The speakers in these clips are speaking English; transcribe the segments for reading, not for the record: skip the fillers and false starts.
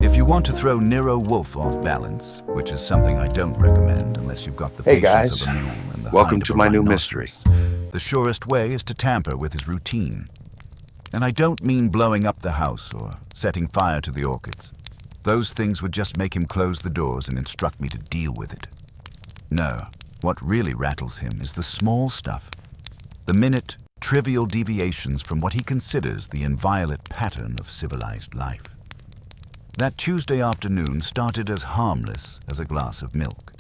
If you want to throw Nero Wolfe off balance, which is something I don't recommend unless you've got the Hey patience guys, of a mule and the welcome hide to of a my new mystery. rhinoceros, the surest way is to tamper with his routine. And I don't mean blowing up the house or setting fire to the orchids. Those things would just make him close the doors and instruct me to deal with it. No, what really rattles him is the small stuff. The minute, trivial deviations from what he considers the inviolate pattern of civilized life. That Tuesday afternoon started as harmless as a glass of milk.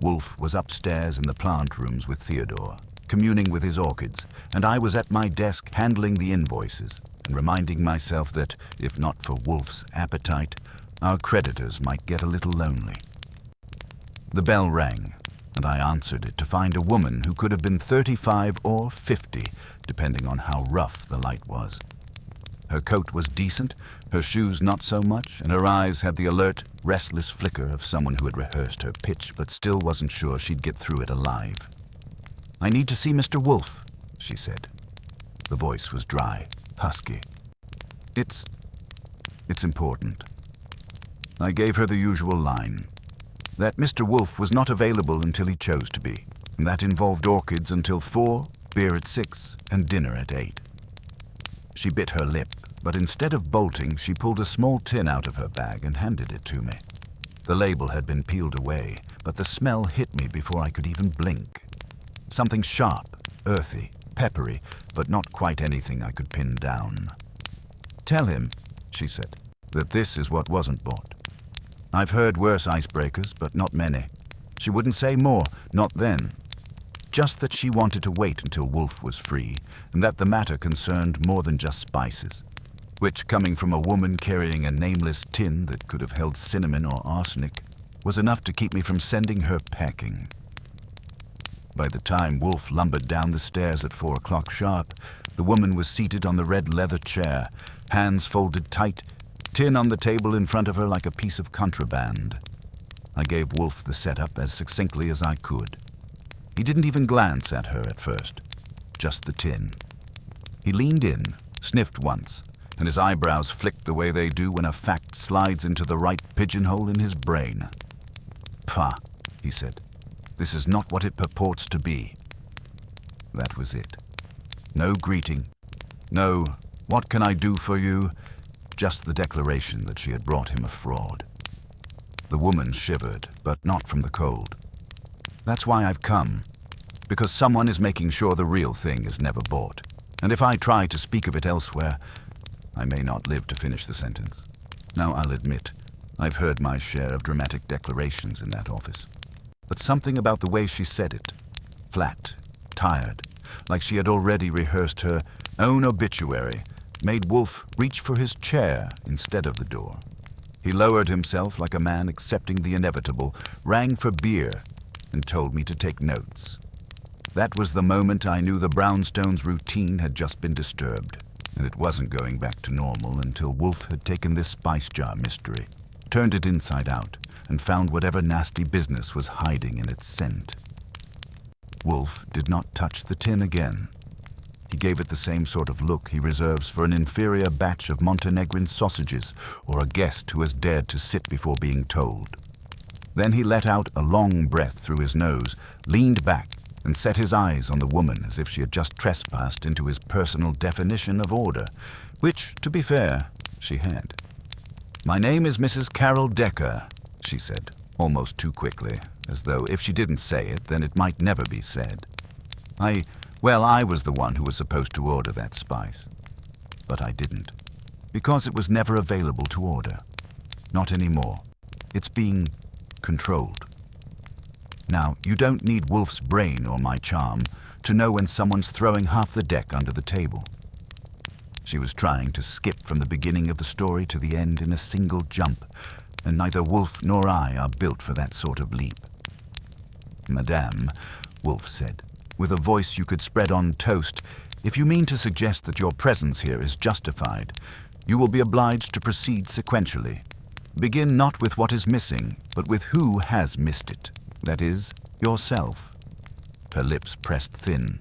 Wolfe was upstairs in the plant rooms with Theodore, communing with his orchids, and I was at my desk handling the invoices and reminding myself that, if not for Wolfe's appetite, our creditors might get a little lonely. The bell rang, and I answered it to find a woman who could have been 35 or 50, depending on how rough the light was. Her coat was decent, her shoes not so much, and her eyes had the alert, restless flicker of someone who had rehearsed her pitch but still wasn't sure she'd get through it alive. "I need to see Mr. Wolfe," she said. The voice was dry, husky. It's important." I gave her the usual line, that Mr. Wolfe was not available until he chose to be, and that involved orchids until 4, beer at 6, and dinner at 8. She bit her lip, but instead of bolting, she pulled a small tin out of her bag and handed it to me. The label had been peeled away, but the smell hit me before I could even blink. Something sharp, earthy, peppery, but not quite anything I could pin down. "Tell him," she said, "that this is what wasn't bought. I've heard worse icebreakers, but not many." She wouldn't say more, not then. Just that she wanted to wait until Wolfe was free, and that the matter concerned more than just spices, which, coming from a woman carrying a nameless tin that could have held cinnamon or arsenic, was enough to keep me from sending her packing. By the time Wolfe lumbered down the stairs at 4 o'clock sharp, the woman was seated on the red leather chair, hands folded tight, tin on the table in front of her like a piece of contraband. I gave Wolfe the setup as succinctly as I could. He didn't even glance at her at first, just the tin. He leaned in, sniffed once, and his eyebrows flicked the way they do when a fact slides into the right pigeonhole in his brain. "Pah," he said. "This is not what it purports to be." That was it. No greeting. No, "What can I do for you?" Just the declaration that she had brought him a fraud. The woman shivered, but not from the cold. "That's why I've come. Because someone is making sure the real thing is never bought. And if I try to speak of it elsewhere, I may not live to finish the sentence. Now, I'll admit, I've heard my share of dramatic declarations in that office. But something about the way she said it, flat, tired, like she had already rehearsed her own obituary, made Wolfe reach for his chair instead of the door. He lowered himself like a man accepting the inevitable, rang for beer, and told me to take notes. That was the moment I knew the brownstone's routine had just been disturbed, and it wasn't going back to normal until Wolfe had taken this spice jar mystery, turned it inside out, and found whatever nasty business was hiding in its scent. Wolfe did not touch the tin again. He gave it the same sort of look he reserves for an inferior batch of Montenegrin sausages or a guest who has dared to sit before being told. Then he let out a long breath through his nose, leaned back, and set his eyes on the woman as if she had just trespassed into his personal definition of order, which, to be fair, she had. "My name is Mrs. Carol Decker," she said, almost too quickly, as though if she didn't say it, then it might never be said. I was the one who was supposed to order that spice. But I didn't, because it was never available to order. Not anymore. It's being controlled. Now, you don't need Wolfe's brain or my charm to know when someone's throwing half the deck under the table. She was trying to skip from the beginning of the story to the end in a single jump, and neither Wolfe nor I are built for that sort of leap. "Madame," Wolfe said, with a voice you could spread on toast, "if you mean to suggest that your presence here is justified, you will be obliged to proceed sequentially. Begin not with what is missing, but with who has missed it. That is, yourself." Her lips pressed thin.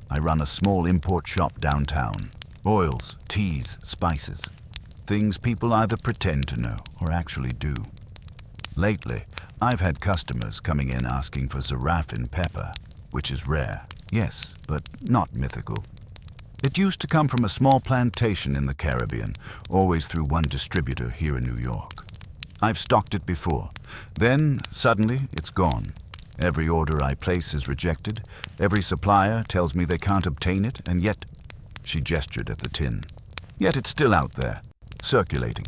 "I run a small import shop downtown. Oils, teas, spices. Things people either pretend to know or actually do. Lately, I've had customers coming in asking for Zarafin pepper, which is rare, yes, but not mythical. It used to come from a small plantation in the Caribbean, always through one distributor here in New York. I've stocked it before. Then, suddenly, it's gone. Every order I place is rejected. Every supplier tells me they can't obtain it, and yet, she gestured at the tin, yet it's still out there, circulating,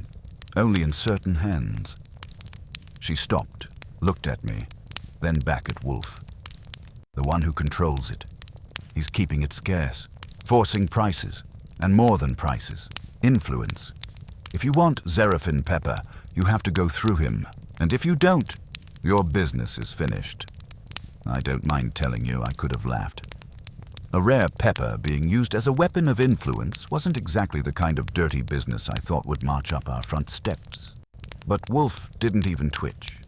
only in certain hands. She stopped, looked at me, then back at Wolfe. The one who controls it. He's keeping it scarce, forcing prices, and more than prices, influence. If you want Zarafin pepper, you have to go through him, and if you don't, your business is finished. I don't mind telling you I could have laughed. A rare pepper being used as a weapon of influence wasn't exactly the kind of dirty business I thought would march up our front steps. But Wolfe didn't even twitch.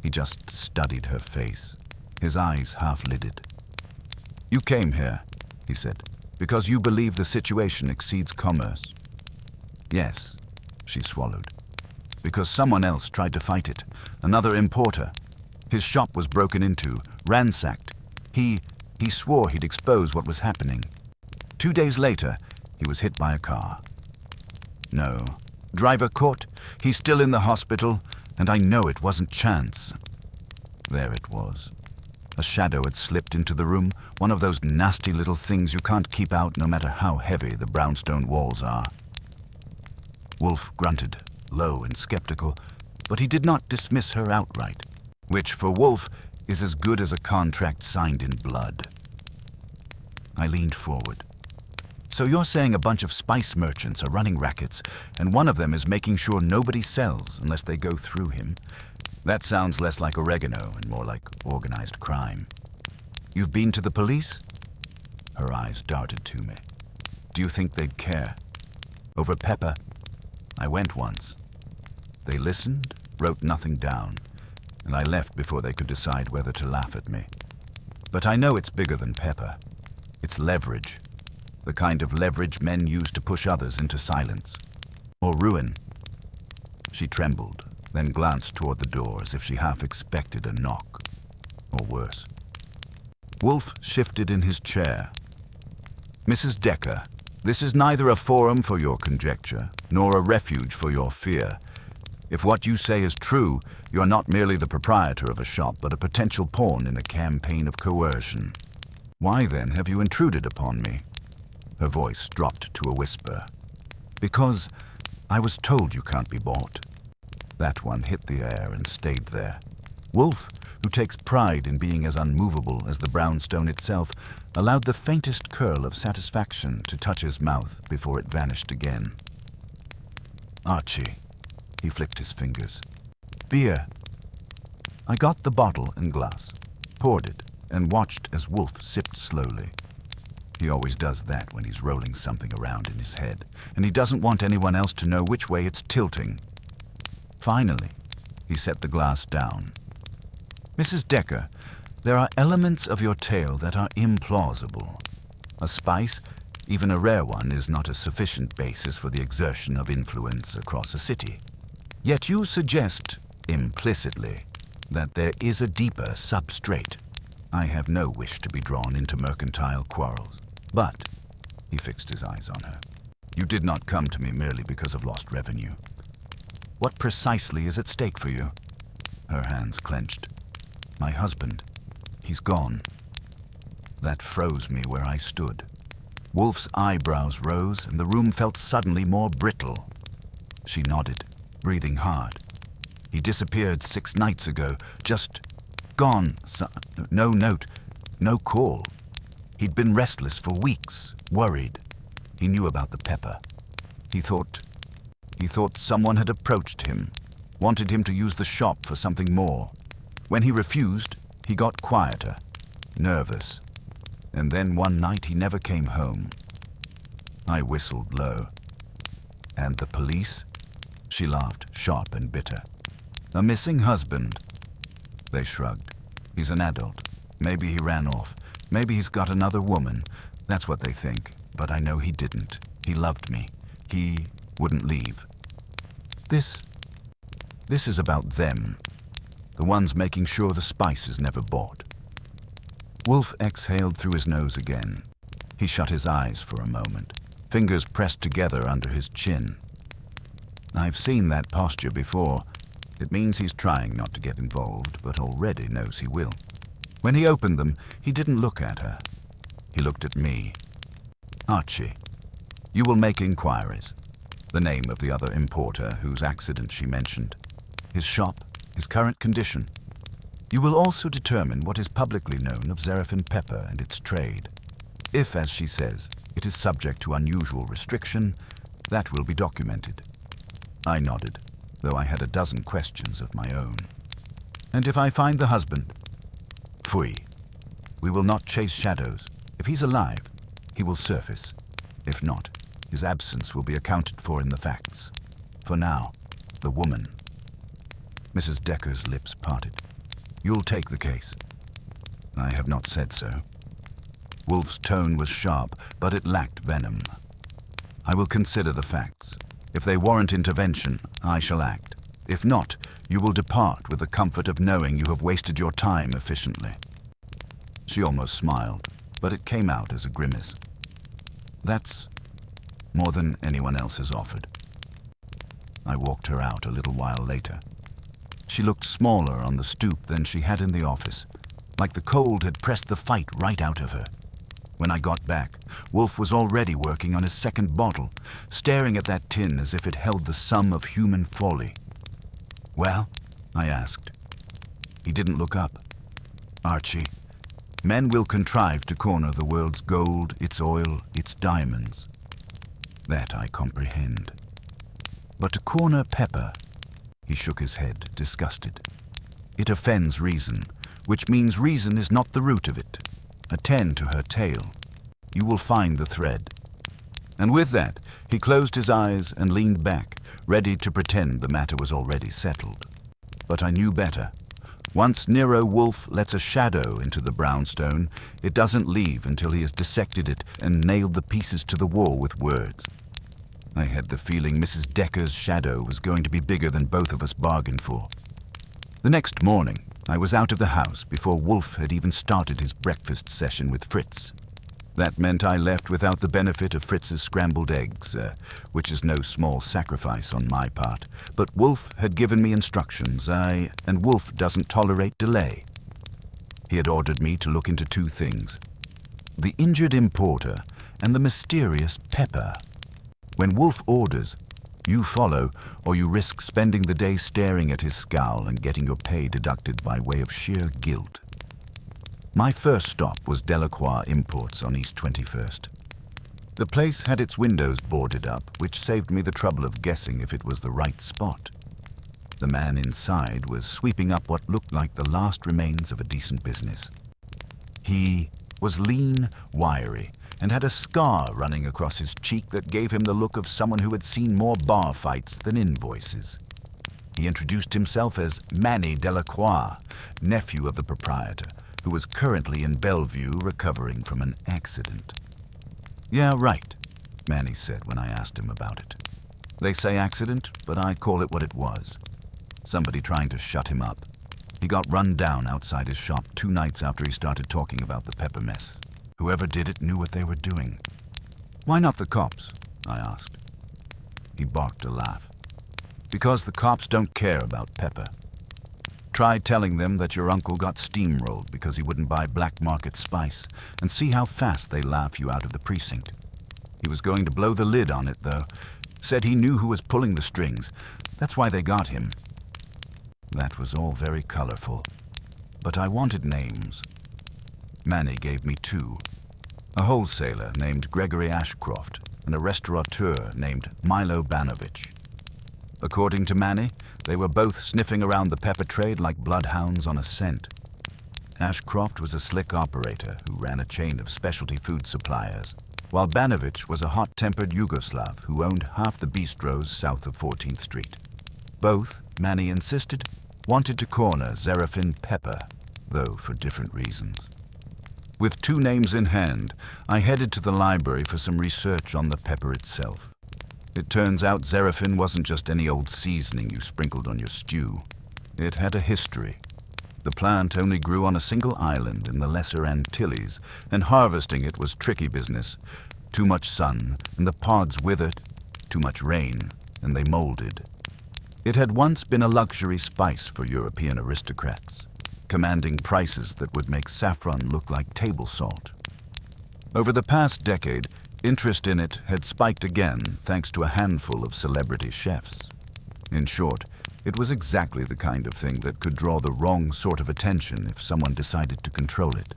He just studied her face, his eyes half-lidded. "You came here," he said, "because you believe the situation exceeds commerce." "Yes," she swallowed. "Because someone else tried to fight it, another importer. His shop was broken into, ransacked. He swore he'd expose what was happening. 2 days later, he was hit by a car. No. Driver caught. He's still in the hospital, and I know it wasn't chance." There it was. A shadow had slipped into the room, one of those nasty little things you can't keep out no matter how heavy the brownstone walls are. Wolfe grunted, low and skeptical, but he did not dismiss her outright, which for Wolfe is as good as a contract signed in blood. I leaned forward. "So you're saying a bunch of spice merchants are running rackets, and one of them is making sure nobody sells unless they go through him? That sounds less like oregano and more like organized crime. You've been to the police?" Her eyes darted to me. "Do you think they'd care? Over pepper? I went once. They listened, wrote nothing down, and I left before they could decide whether to laugh at me. But I know it's bigger than pepper. It's leverage, the kind of leverage men use to push others into silence, or ruin." She trembled, then glanced toward the door as if she half expected a knock, or worse. Wolfe shifted in his chair. "Mrs. Decker, this is neither a forum for your conjecture, nor a refuge for your fear. If what you say is true, you're not merely the proprietor of a shop, but a potential pawn in a campaign of coercion. Why, then, have you intruded upon me?" Her voice dropped to a whisper. "Because I was told you can't be bought." That one hit the air and stayed there. Wolfe, who takes pride in being as unmovable as the brownstone itself, allowed the faintest curl of satisfaction to touch his mouth before it vanished again. "Archie," he flicked his fingers. "Beer." I got the bottle and glass, poured it, and watched as Wolfe sipped slowly. He always does that when he's rolling something around in his head, and he doesn't want anyone else to know which way it's tilting. Finally, he set the glass down. "Mrs. Decker, there are elements of your tale that are implausible. A spice, even a rare one, is not a sufficient basis for the exertion of influence across a city. Yet you suggest, implicitly, that there is a deeper substrate. I have no wish to be drawn into mercantile quarrels, but," he fixed his eyes on her, "you did not come to me merely because of lost revenue. What precisely is at stake for you?" Her hands clenched. "My husband. He's gone." That froze me where I stood. Wolfe's eyebrows rose, and the room felt suddenly more brittle. She nodded, breathing hard. "He disappeared 6 nights ago. Just gone. No note, no call. He'd been restless for weeks, worried. He knew about the pepper. He thought someone had approached him, wanted him to use the shop for something more. When he refused, he got quieter, nervous. And then one night he never came home." I whistled low. "And the police?" She laughed, sharp and bitter. "A missing husband." They shrugged. "He's an adult. Maybe he ran off. Maybe he's got another woman. That's what they think. But I know he didn't. He loved me. He wouldn't leave. This is about them, the ones making sure the spice is never bought. Wolfe exhaled through his nose again. He shut his eyes for a moment, fingers pressed together under his chin. I've seen that posture before. It means he's trying not to get involved, but already knows he will. When he opened them, he didn't look at her. He looked at me. Archie, you will make inquiries. The name of the other importer whose accident she mentioned, his shop, his current condition. You will also determine what is publicly known of Zarafin pepper and its trade. If, as she says, it is subject to unusual restriction, that will be documented. I nodded, though I had a dozen questions of my own. And if I find the husband? Pfui. We will not chase shadows. If he's alive, he will surface. If not, his absence will be accounted for in the facts. For now, the woman. Mrs. Decker's lips parted. You'll take the case. I have not said so. Wolfe's tone was sharp, but it lacked venom. I will consider the facts. If they warrant intervention, I shall act. If not, you will depart with the comfort of knowing you have wasted your time efficiently. She almost smiled, but it came out as a grimace. That's more than anyone else has offered. I walked her out a little while later. She looked smaller on the stoop than she had in the office, like the cold had pressed the fight right out of her. When I got back, Wolfe was already working on his second bottle, staring at that tin as if it held the sum of human folly. Well? I asked. He didn't look up. Archie, men will contrive to corner the world's gold, its oil, its diamonds. That I comprehend. But to corner pepper, he shook his head, disgusted. It offends reason, which means reason is not the root of it. Attend to her tale. You will find the thread. And with that, he closed his eyes and leaned back, ready to pretend the matter was already settled. But I knew better. Once Nero Wolfe lets a shadow into the brownstone, it doesn't leave until he has dissected it and nailed the pieces to the wall with words. I had the feeling Mrs. Decker's shadow was going to be bigger than both of us bargained for. The next morning, I was out of the house before Wolfe had even started his breakfast session with Fritz. That meant I left without the benefit of Fritz's scrambled eggs, which is no small sacrifice on my part. But Wolfe had given me instructions, and Wolfe doesn't tolerate delay. He had ordered me to look into two things: the injured importer and the mysterious pepper. When Wolfe orders, you follow, or you risk spending the day staring at his scowl and getting your pay deducted by way of sheer guilt. My first stop was Delacroix Imports on East 21st. The place had its windows boarded up, which saved me the trouble of guessing if it was the right spot. The man inside was sweeping up what looked like the last remains of a decent business. He was lean, wiry, and had a scar running across his cheek that gave him the look of someone who had seen more bar fights than invoices. He introduced himself as Manny Delacroix, nephew of the proprietor, who was currently in Bellevue recovering from an accident. Yeah, right, Manny said when I asked him about it. They say accident, but I call it what it was. Somebody trying to shut him up. He got run down outside his shop 2 nights after he started talking about the pepper mess. Whoever did it knew what they were doing. Why not the cops? I asked. He barked a laugh. Because the cops don't care about pepper. Try telling them that your uncle got steamrolled because he wouldn't buy black market spice, and see how fast they laugh you out of the precinct. He was going to blow the lid on it, though. Said he knew who was pulling the strings. That's why they got him. That was all very colorful. But I wanted names. Manny gave me 2. A wholesaler named Gregory Ashcroft and a restaurateur named Milo Banovich. According to Manny, they were both sniffing around the pepper trade like bloodhounds on a scent. Ashcroft was a slick operator who ran a chain of specialty food suppliers, while Banovich was a hot-tempered Yugoslav who owned half the bistros south of 14th Street. Both, Manny insisted, wanted to corner Zarafin pepper, though for different reasons. With 2 names in hand, I headed to the library for some research on the pepper itself. It turns out Zarafin wasn't just any old seasoning you sprinkled on your stew. It had a history. The plant only grew on a single island in the Lesser Antilles, and harvesting it was tricky business. Too much sun, and the pods withered. Too much rain, and they molded. It had once been a luxury spice for European aristocrats, commanding prices that would make saffron look like table salt. Over the past decade, interest in it had spiked again thanks to a handful of celebrity chefs. In short, it was exactly the kind of thing that could draw the wrong sort of attention if someone decided to control it.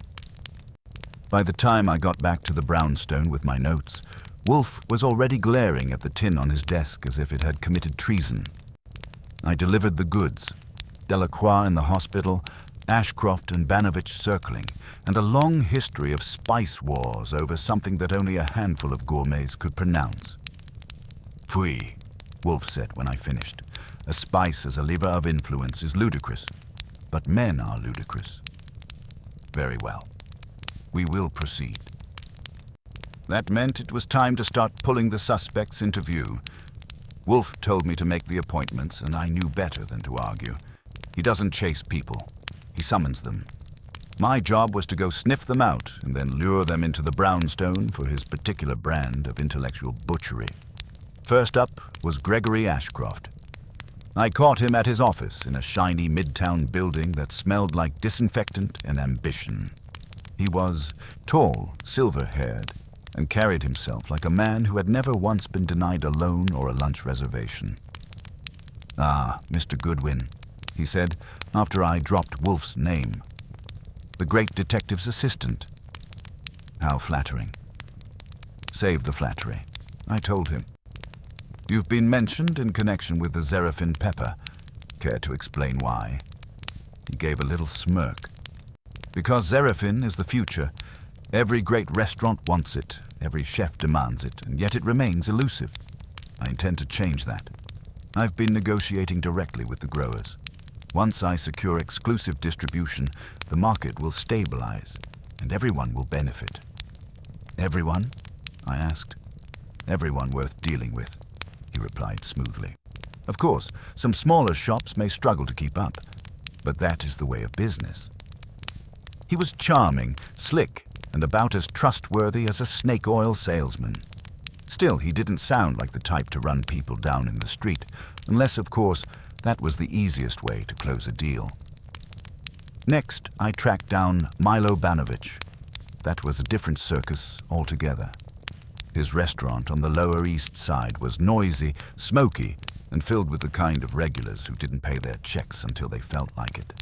By the time I got back to the brownstone with my notes, Wolfe was already glaring at the tin on his desk as if it had committed treason. I delivered the goods, Delacroix in the hospital, Ashcroft and Banovich circling, and a long history of spice wars over something that only a handful of gourmets could pronounce. Pfui, Wolfe said when I finished. A spice as a lever of influence is ludicrous, but men are ludicrous. Very well. We will proceed. That meant it was time to start pulling the suspects into view. Wolfe told me to make the appointments, and I knew better than to argue. He doesn't chase people. He summons them. My job was to go sniff them out and then lure them into the brownstone for his particular brand of intellectual butchery. First up was Gregory Ashcroft. I caught him at his office in a shiny midtown building that smelled like disinfectant and ambition. He was tall, silver-haired, and carried himself like a man who had never once been denied a loan or a lunch reservation. "Ah, Mr. Goodwin," he said after I dropped Wolfe's name. "The great detective's assistant." How flattering. Save the flattery, I told him. "You've been mentioned in connection with the Zarafin pepper. Care to explain why?" He gave a little smirk. "Because Zarafin is the future. Every great restaurant wants it, every chef demands it, and yet it remains elusive. I intend to change that. I've been negotiating directly with the growers. Once I secure exclusive distribution, the market will stabilize, and everyone will benefit." "Everyone?" I asked. "Everyone worth dealing with," he replied smoothly. "Of course, some smaller shops may struggle to keep up, but that is the way of business." He was charming, slick, and about as trustworthy as a snake oil salesman. Still, he didn't sound like the type to run people down in the street, unless, of course, that was the easiest way to close a deal. Next, I tracked down Milo Banovich. That was a different circus altogether. His restaurant on the Lower East Side was noisy, smoky, and filled with the kind of regulars who didn't pay their checks until they felt like it.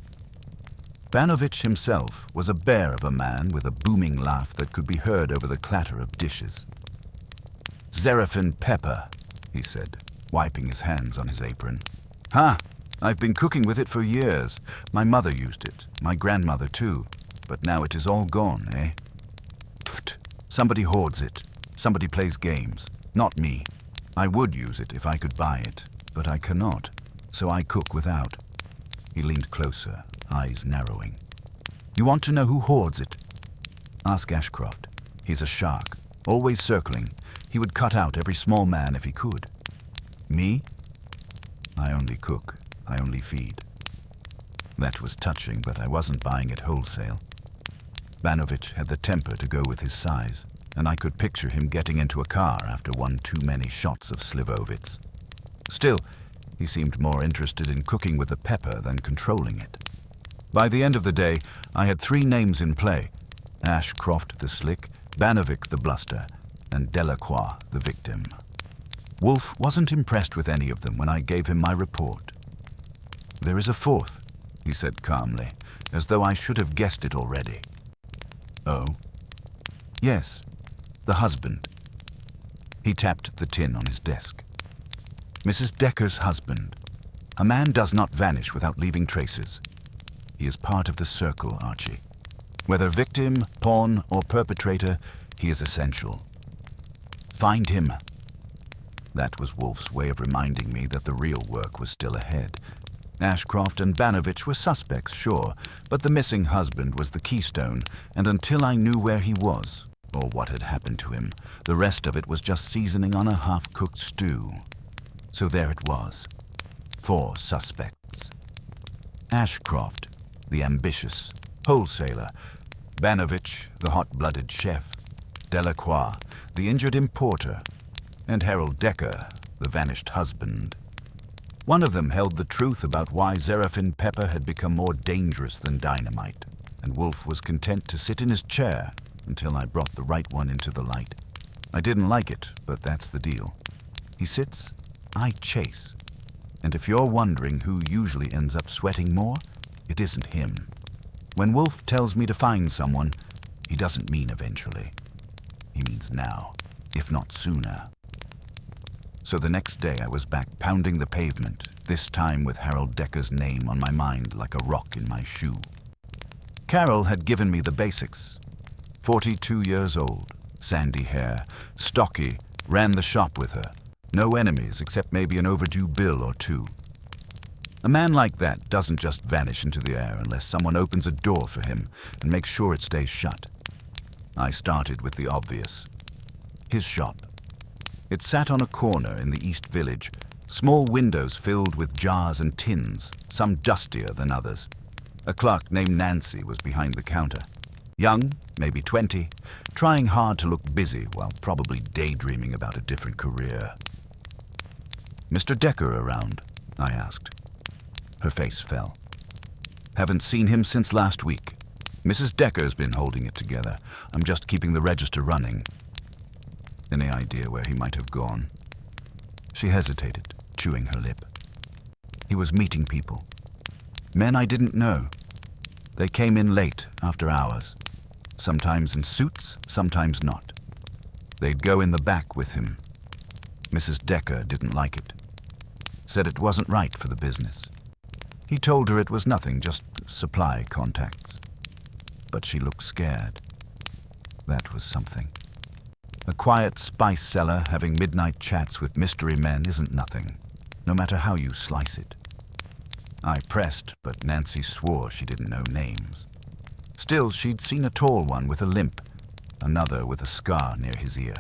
Banovich himself was a bear of a man with a booming laugh that could be heard over the clatter of dishes. "Zarafin pepper," he said, wiping his hands on his apron. "Ha! I've been cooking with it for years. My mother used it, my grandmother too, but now it is all gone, eh? Pfft, somebody hoards it. Somebody plays games. Not me. I would use it if I could buy it, but I cannot, so I cook without." He leaned closer, eyes narrowing. "You want to know who hoards it? Ask Ashcroft. He's a shark, always circling. He would cut out every small man if he could. Me? I only cook. I only feed." That was touching, but I wasn't buying it wholesale. Banovich had the temper to go with his size, and I could picture him getting into a car after one too many shots of Slivovitz. Still, he seemed more interested in cooking with the pepper than controlling it. By the end of the day, I had 3 names in play: Ashcroft the slick, Banovich the bluster, and Delacroix the victim. Wolfe wasn't impressed with any of them when I gave him my report. "There is a 4th, he said calmly, as though I should have guessed it already. "Oh?" "Yes, the husband." He tapped the tin on his desk. "Mrs. Decker's husband. A man does not vanish without leaving traces. He is part of the circle, Archie. Whether victim, pawn, or perpetrator, he is essential. Find him." That was Wolfe's way of reminding me that the real work was still ahead. Ashcroft and Banovich were suspects, sure, but the missing husband was the keystone, and until I knew where he was, or what had happened to him. The rest of it was just seasoning on a half-cooked stew. So there it was. 4 suspects. Ashcroft, the ambitious wholesaler. Banovich, the hot-blooded chef. Delacroix, the injured importer. And Harold Decker, the vanished husband. One of them held the truth about why Zaraphin pepper had become more dangerous than dynamite, and Wolfe was content to sit in his chair until I brought the right one into the light. I didn't like it, but that's the deal. He sits, I chase. And if you're wondering who usually ends up sweating more, it isn't him. When Wolfe tells me to find someone, he doesn't mean eventually. He means now, if not sooner. So the next day I was back pounding the pavement, this time with Harold Decker's name on my mind like a rock in my shoe. Carol had given me the basics. 42 years old, sandy hair, stocky, ran the shop with her. No enemies except maybe an overdue bill or 2. A man like that doesn't just vanish into the air unless someone opens a door for him and makes sure it stays shut. I started with the obvious. His shop. It sat on a corner in the East Village, small windows filled with jars and tins, some dustier than others. A clerk named Nancy was behind the counter. Young, maybe 20, trying hard to look busy while probably daydreaming about a different career. "Mr. Decker around?" I asked. Her face fell. "Haven't seen him since last week. Mrs. Decker's been holding it together. I'm just keeping the register running." Any idea where he might have gone? She hesitated, chewing her lip. He was meeting people. Men I didn't know. They came in late, after hours. Sometimes in suits, sometimes not. They'd go in the back with him. Mrs. Decker didn't like it. Said it wasn't right for the business. He told her it was nothing, just supply contacts. But she looked scared. That was something. A quiet spice seller having midnight chats with mystery men isn't nothing, no matter how you slice it. I pressed, but Nancy swore she didn't know names. Still, she'd seen a tall one with a limp, another with a scar near his ear.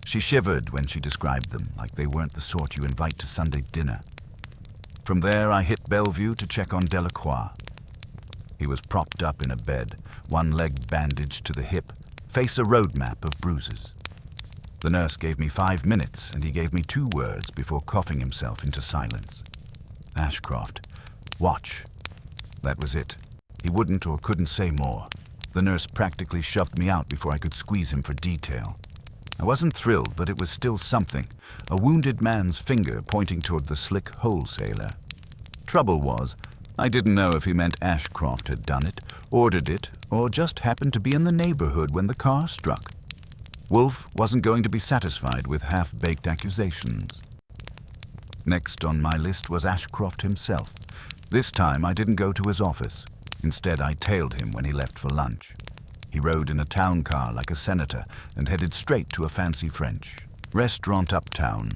She shivered when she described them, like they weren't the sort you invite to Sunday dinner. From there, I hit Bellevue to check on Delacroix. He was propped up in a bed, one leg bandaged to the hip, face a road map of bruises. The nurse gave me 5 minutes, and he gave me 2 words before coughing himself into silence. "Ashcroft, watch." That was it. He wouldn't or couldn't say more. The nurse practically shoved me out before I could squeeze him for detail. I wasn't thrilled, but it was still something. A wounded man's finger pointing toward the slick wholesaler. Trouble was, I didn't know if he meant Ashcroft had done it, ordered it, or just happened to be in the neighborhood when the car struck. Wolfe wasn't going to be satisfied with half-baked accusations. Next on my list was Ashcroft himself. This time I didn't go to his office. Instead, I tailed him when he left for lunch. He rode in a town car like a senator and headed straight to a fancy French restaurant uptown.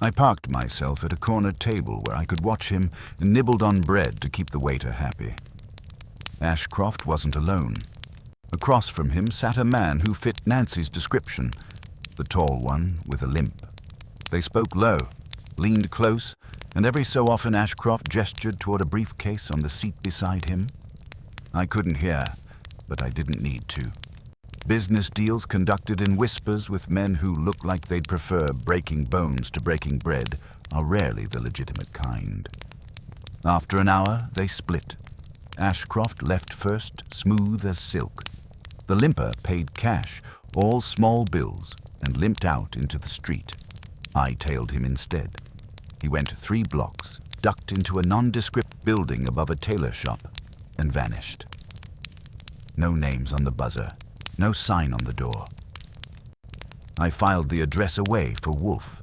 I parked myself at a corner table where I could watch him and nibbled on bread to keep the waiter happy. Ashcroft wasn't alone. Across from him sat a man who fit Nancy's description, the tall one with a limp. They spoke low, leaned close, and every so often Ashcroft gestured toward a briefcase on the seat beside him. I couldn't hear, but I didn't need to. Business deals conducted in whispers with men who look like they'd prefer breaking bones to breaking bread are rarely the legitimate kind. After an hour, they split. Ashcroft left first, smooth as silk. The limper paid cash, all small bills, and limped out into the street. I tailed him instead. He went 3 blocks, ducked into a nondescript building above a tailor shop, and vanished. No names on the buzzer, no sign on the door. I filed the address away for Wolfe.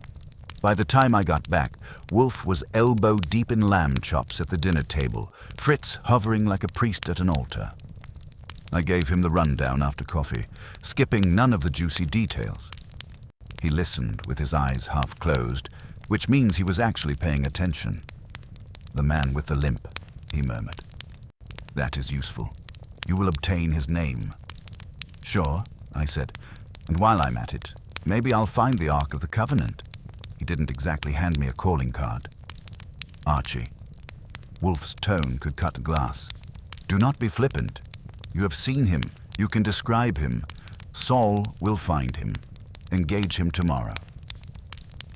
By the time I got back, Wolfe was elbow deep in lamb chops at the dinner table, Fritz hovering like a priest at an altar. I gave him the rundown after coffee, skipping none of the juicy details. He listened with his eyes half closed, which means he was actually paying attention. "The man with the limp," he murmured. "That is useful. You will obtain his name." Sure, I said, and while I'm at it, maybe I'll find the Ark of the Covenant. He didn't exactly hand me a calling card. Archie. Wolfe's tone could cut glass. Do not be flippant. You have seen him. You can describe him. Saul will find him. Engage him tomorrow.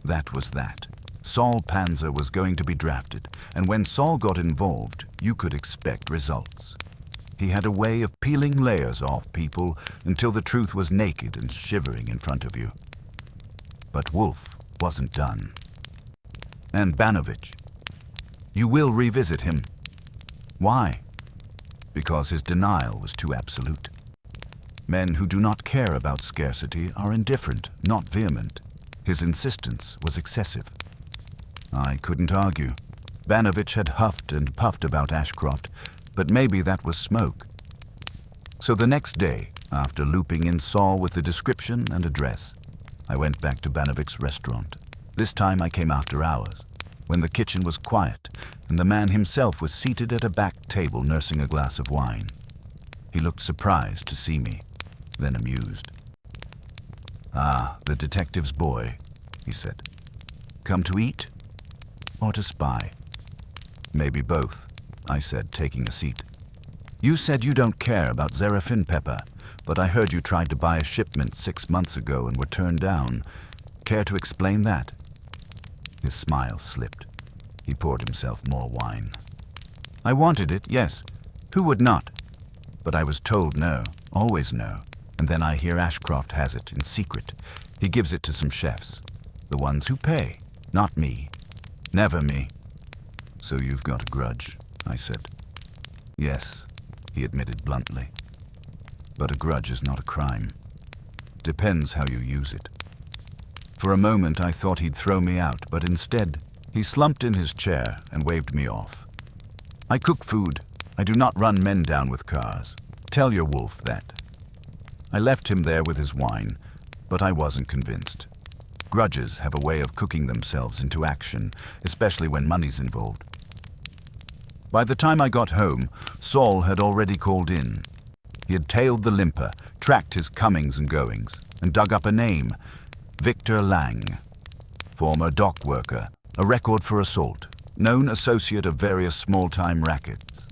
That was that. Saul Panzer was going to be drafted, and when Saul got involved, you could expect results. He had a way of peeling layers off people until the truth was naked and shivering in front of you. But Wolfe wasn't done. And Banovich. You will revisit him. Why? Because his denial was too absolute. Men who do not care about scarcity are indifferent, not vehement. His insistence was excessive. I couldn't argue. Banovich had huffed and puffed about Ashcroft, but maybe that was smoke. So the next day, after looping in Saul with the description and address, I went back to Banovich's restaurant. This time I came after hours, when the kitchen was quiet and the man himself was seated at a back table nursing a glass of wine. He looked surprised to see me, then amused. "Ah, the detective's boy," he said. "Come to eat or to spy?" "Maybe both," I said, taking a seat. "You said you don't care about Zarafin pepper, but I heard you tried to buy a shipment 6 months ago and were turned down. Care to explain that?" His smile slipped. He poured himself more wine. "I wanted it, yes. Who would not? But I was told no, always no. And then I hear Ashcroft has it in secret. He gives it to some chefs. The ones who pay, not me. Never me." "So you've got a grudge," I said. "Yes," he admitted bluntly. "But a grudge is not a crime. Depends how you use it." For a moment I thought he'd throw me out, but instead he slumped in his chair and waved me off. "I cook food. I do not run men down with cars. Tell your Wolfe that." I left him there with his wine, but I wasn't convinced. Grudges have a way of cooking themselves into action, especially when money's involved. By the time I got home, Saul had already called in. He had tailed the limper, tracked his comings and goings, and dug up a name, Victor Lang, former dock worker, a record for assault, known associate of various small-time rackets.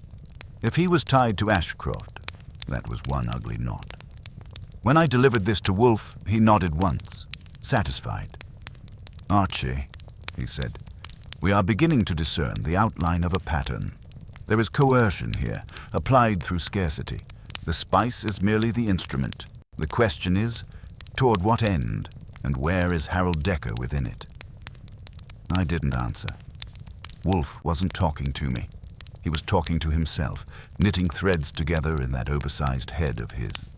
If he was tied to Ashcroft, that was one ugly knot. When I delivered this to Wolfe, he nodded once, satisfied. "Archie," he said, "we are beginning to discern the outline of a pattern. There is coercion here, applied through scarcity. The spice is merely the instrument. The question is, toward what end, and where is Harold Decker within it?" I didn't answer. Wolfe wasn't talking to me. He was talking to himself, knitting threads together in that oversized head of his.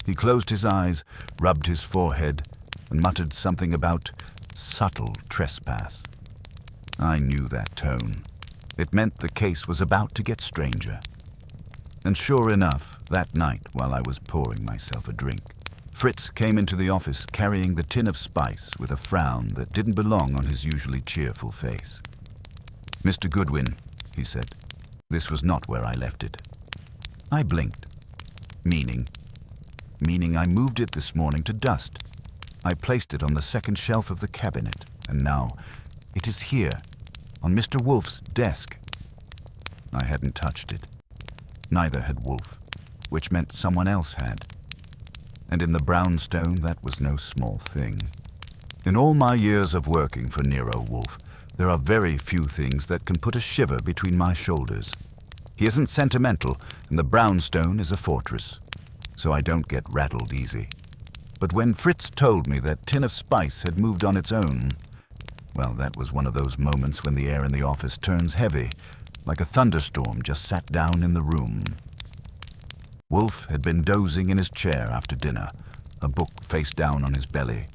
He closed his eyes, rubbed his forehead, and muttered something about subtle trespass. I knew that tone. It meant the case was about to get stranger. And sure enough, that night, while I was pouring myself a drink, Fritz came into the office carrying the tin of spice with a frown that didn't belong on his usually cheerful face. "Mr. Goodwin," he said, "this was not where I left it." I blinked. Meaning I moved it this morning to dust. I placed it on the second shelf of the cabinet, and now it is here, on Mr. Wolfe's desk. I hadn't touched it. Neither had Wolfe, which meant someone else had. And in the brownstone, that was no small thing. In all my years of working for Nero Wolfe, there are very few things that can put a shiver between my shoulders. He isn't sentimental, and the brownstone is a fortress, so I don't get rattled easy. But when Fritz told me that tin of spice had moved on its own, well, that was one of those moments when the air in the office turns heavy, like a thunderstorm just sat down in the room. Wolfe had been dozing in his chair after dinner, a book face down on his belly.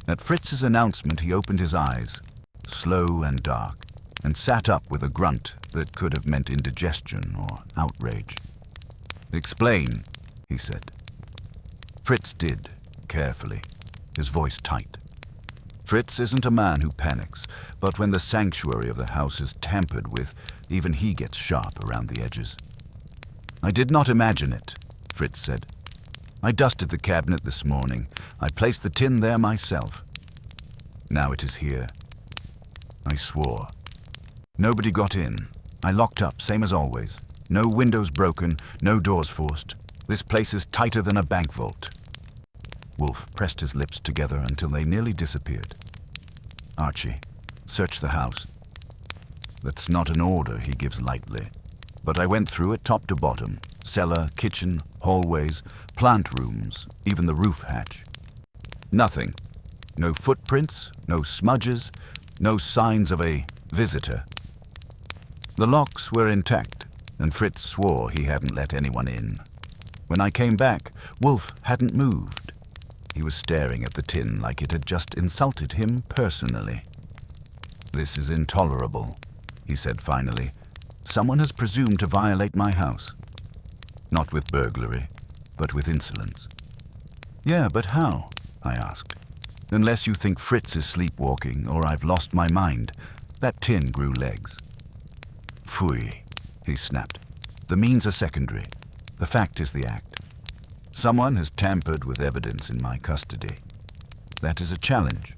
At Fritz's announcement, he opened his eyes, slow and dark, and sat up with a grunt that could have meant indigestion or outrage. "Explain," he said. Fritz did, carefully, his voice tight. Fritz isn't a man who panics, but when the sanctuary of the house is tampered with, even he gets sharp around the edges. "I did not imagine it," Fritz said. I dusted the cabinet this morning. I placed the tin there myself. Now it is here. I swore. Nobody got in. I locked up, same as always. No windows broken, no doors forced. This place is tighter than a bank vault. Wolfe pressed his lips together until they nearly disappeared. Archie, search the house. That's not an order he gives lightly. But I went through it top to bottom. Cellar, kitchen, hallways, plant rooms, even the roof hatch. Nothing. No footprints, no smudges, no signs of a visitor. The locks were intact, and Fritz swore he hadn't let anyone in. When I came back, Wolfe hadn't moved. He was staring at the tin like it had just insulted him personally. "This is intolerable," he said finally. "Someone has presumed to violate my house. Not with burglary, but with insolence." "Yeah, but how?" I asked. "Unless you think Fritz is sleepwalking or I've lost my mind, that tin grew legs." "Phooey," he snapped. "The means are secondary. The fact is the act. Someone has tampered with evidence in my custody. That is a challenge.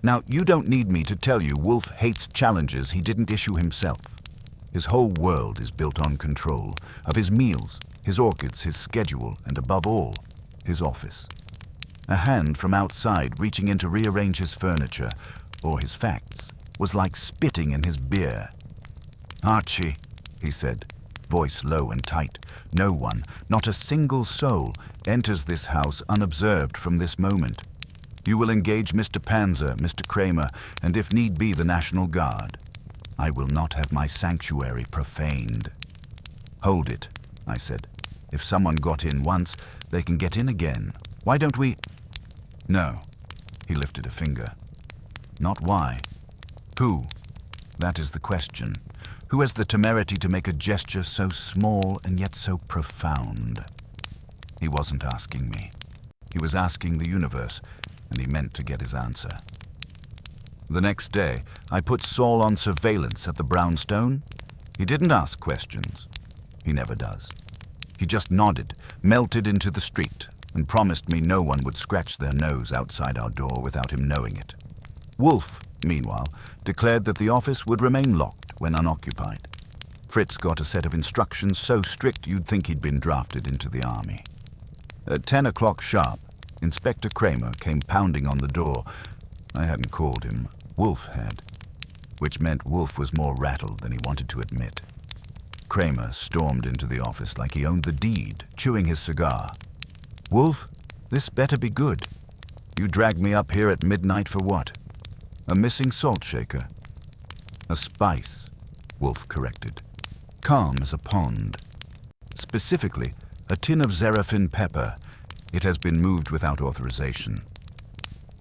Now, you don't need me to tell you Wolfe hates challenges he didn't issue himself. His whole world is built on control of his meals, his orchids, his schedule, and above all, his office. A hand from outside reaching in to rearrange his furniture, or his facts, was like spitting in his beer. "Archie," he said, voice low and tight, "no one, not a single soul, enters this house unobserved from this moment. You will engage Mr. Panzer, Mr. Kramer, and if need be, the National Guard. I will not have my sanctuary profaned." "Hold it," I said. "If someone got in once, they can get in again. Why don't we—" "No," he lifted a finger. "Not why. Who? That is the question. Who has the temerity to make a gesture so small and yet so profound?" He wasn't asking me. He was asking the universe, and he meant to get his answer. The next day, I put Saul on surveillance at the brownstone. He didn't ask questions. He never does. He just nodded, melted into the street, and promised me no one would scratch their nose outside our door without him knowing it. Wolfe, meanwhile, declared that the office would remain locked when unoccupied. Fritz got a set of instructions so strict you'd think he'd been drafted into the army. At 10 o'clock sharp, Inspector Kramer came pounding on the door. I hadn't called him. Wolfe had, which meant Wolfe was more rattled than he wanted to admit. Kramer stormed into the office like he owned the deed, chewing his cigar. "Wolfe, this better be good. You dragged me up here at midnight for what? A missing salt shaker." "A spice," Wolfe corrected. "Calm as a pond. Specifically, a tin of Zarafin pepper. It has been moved without authorization."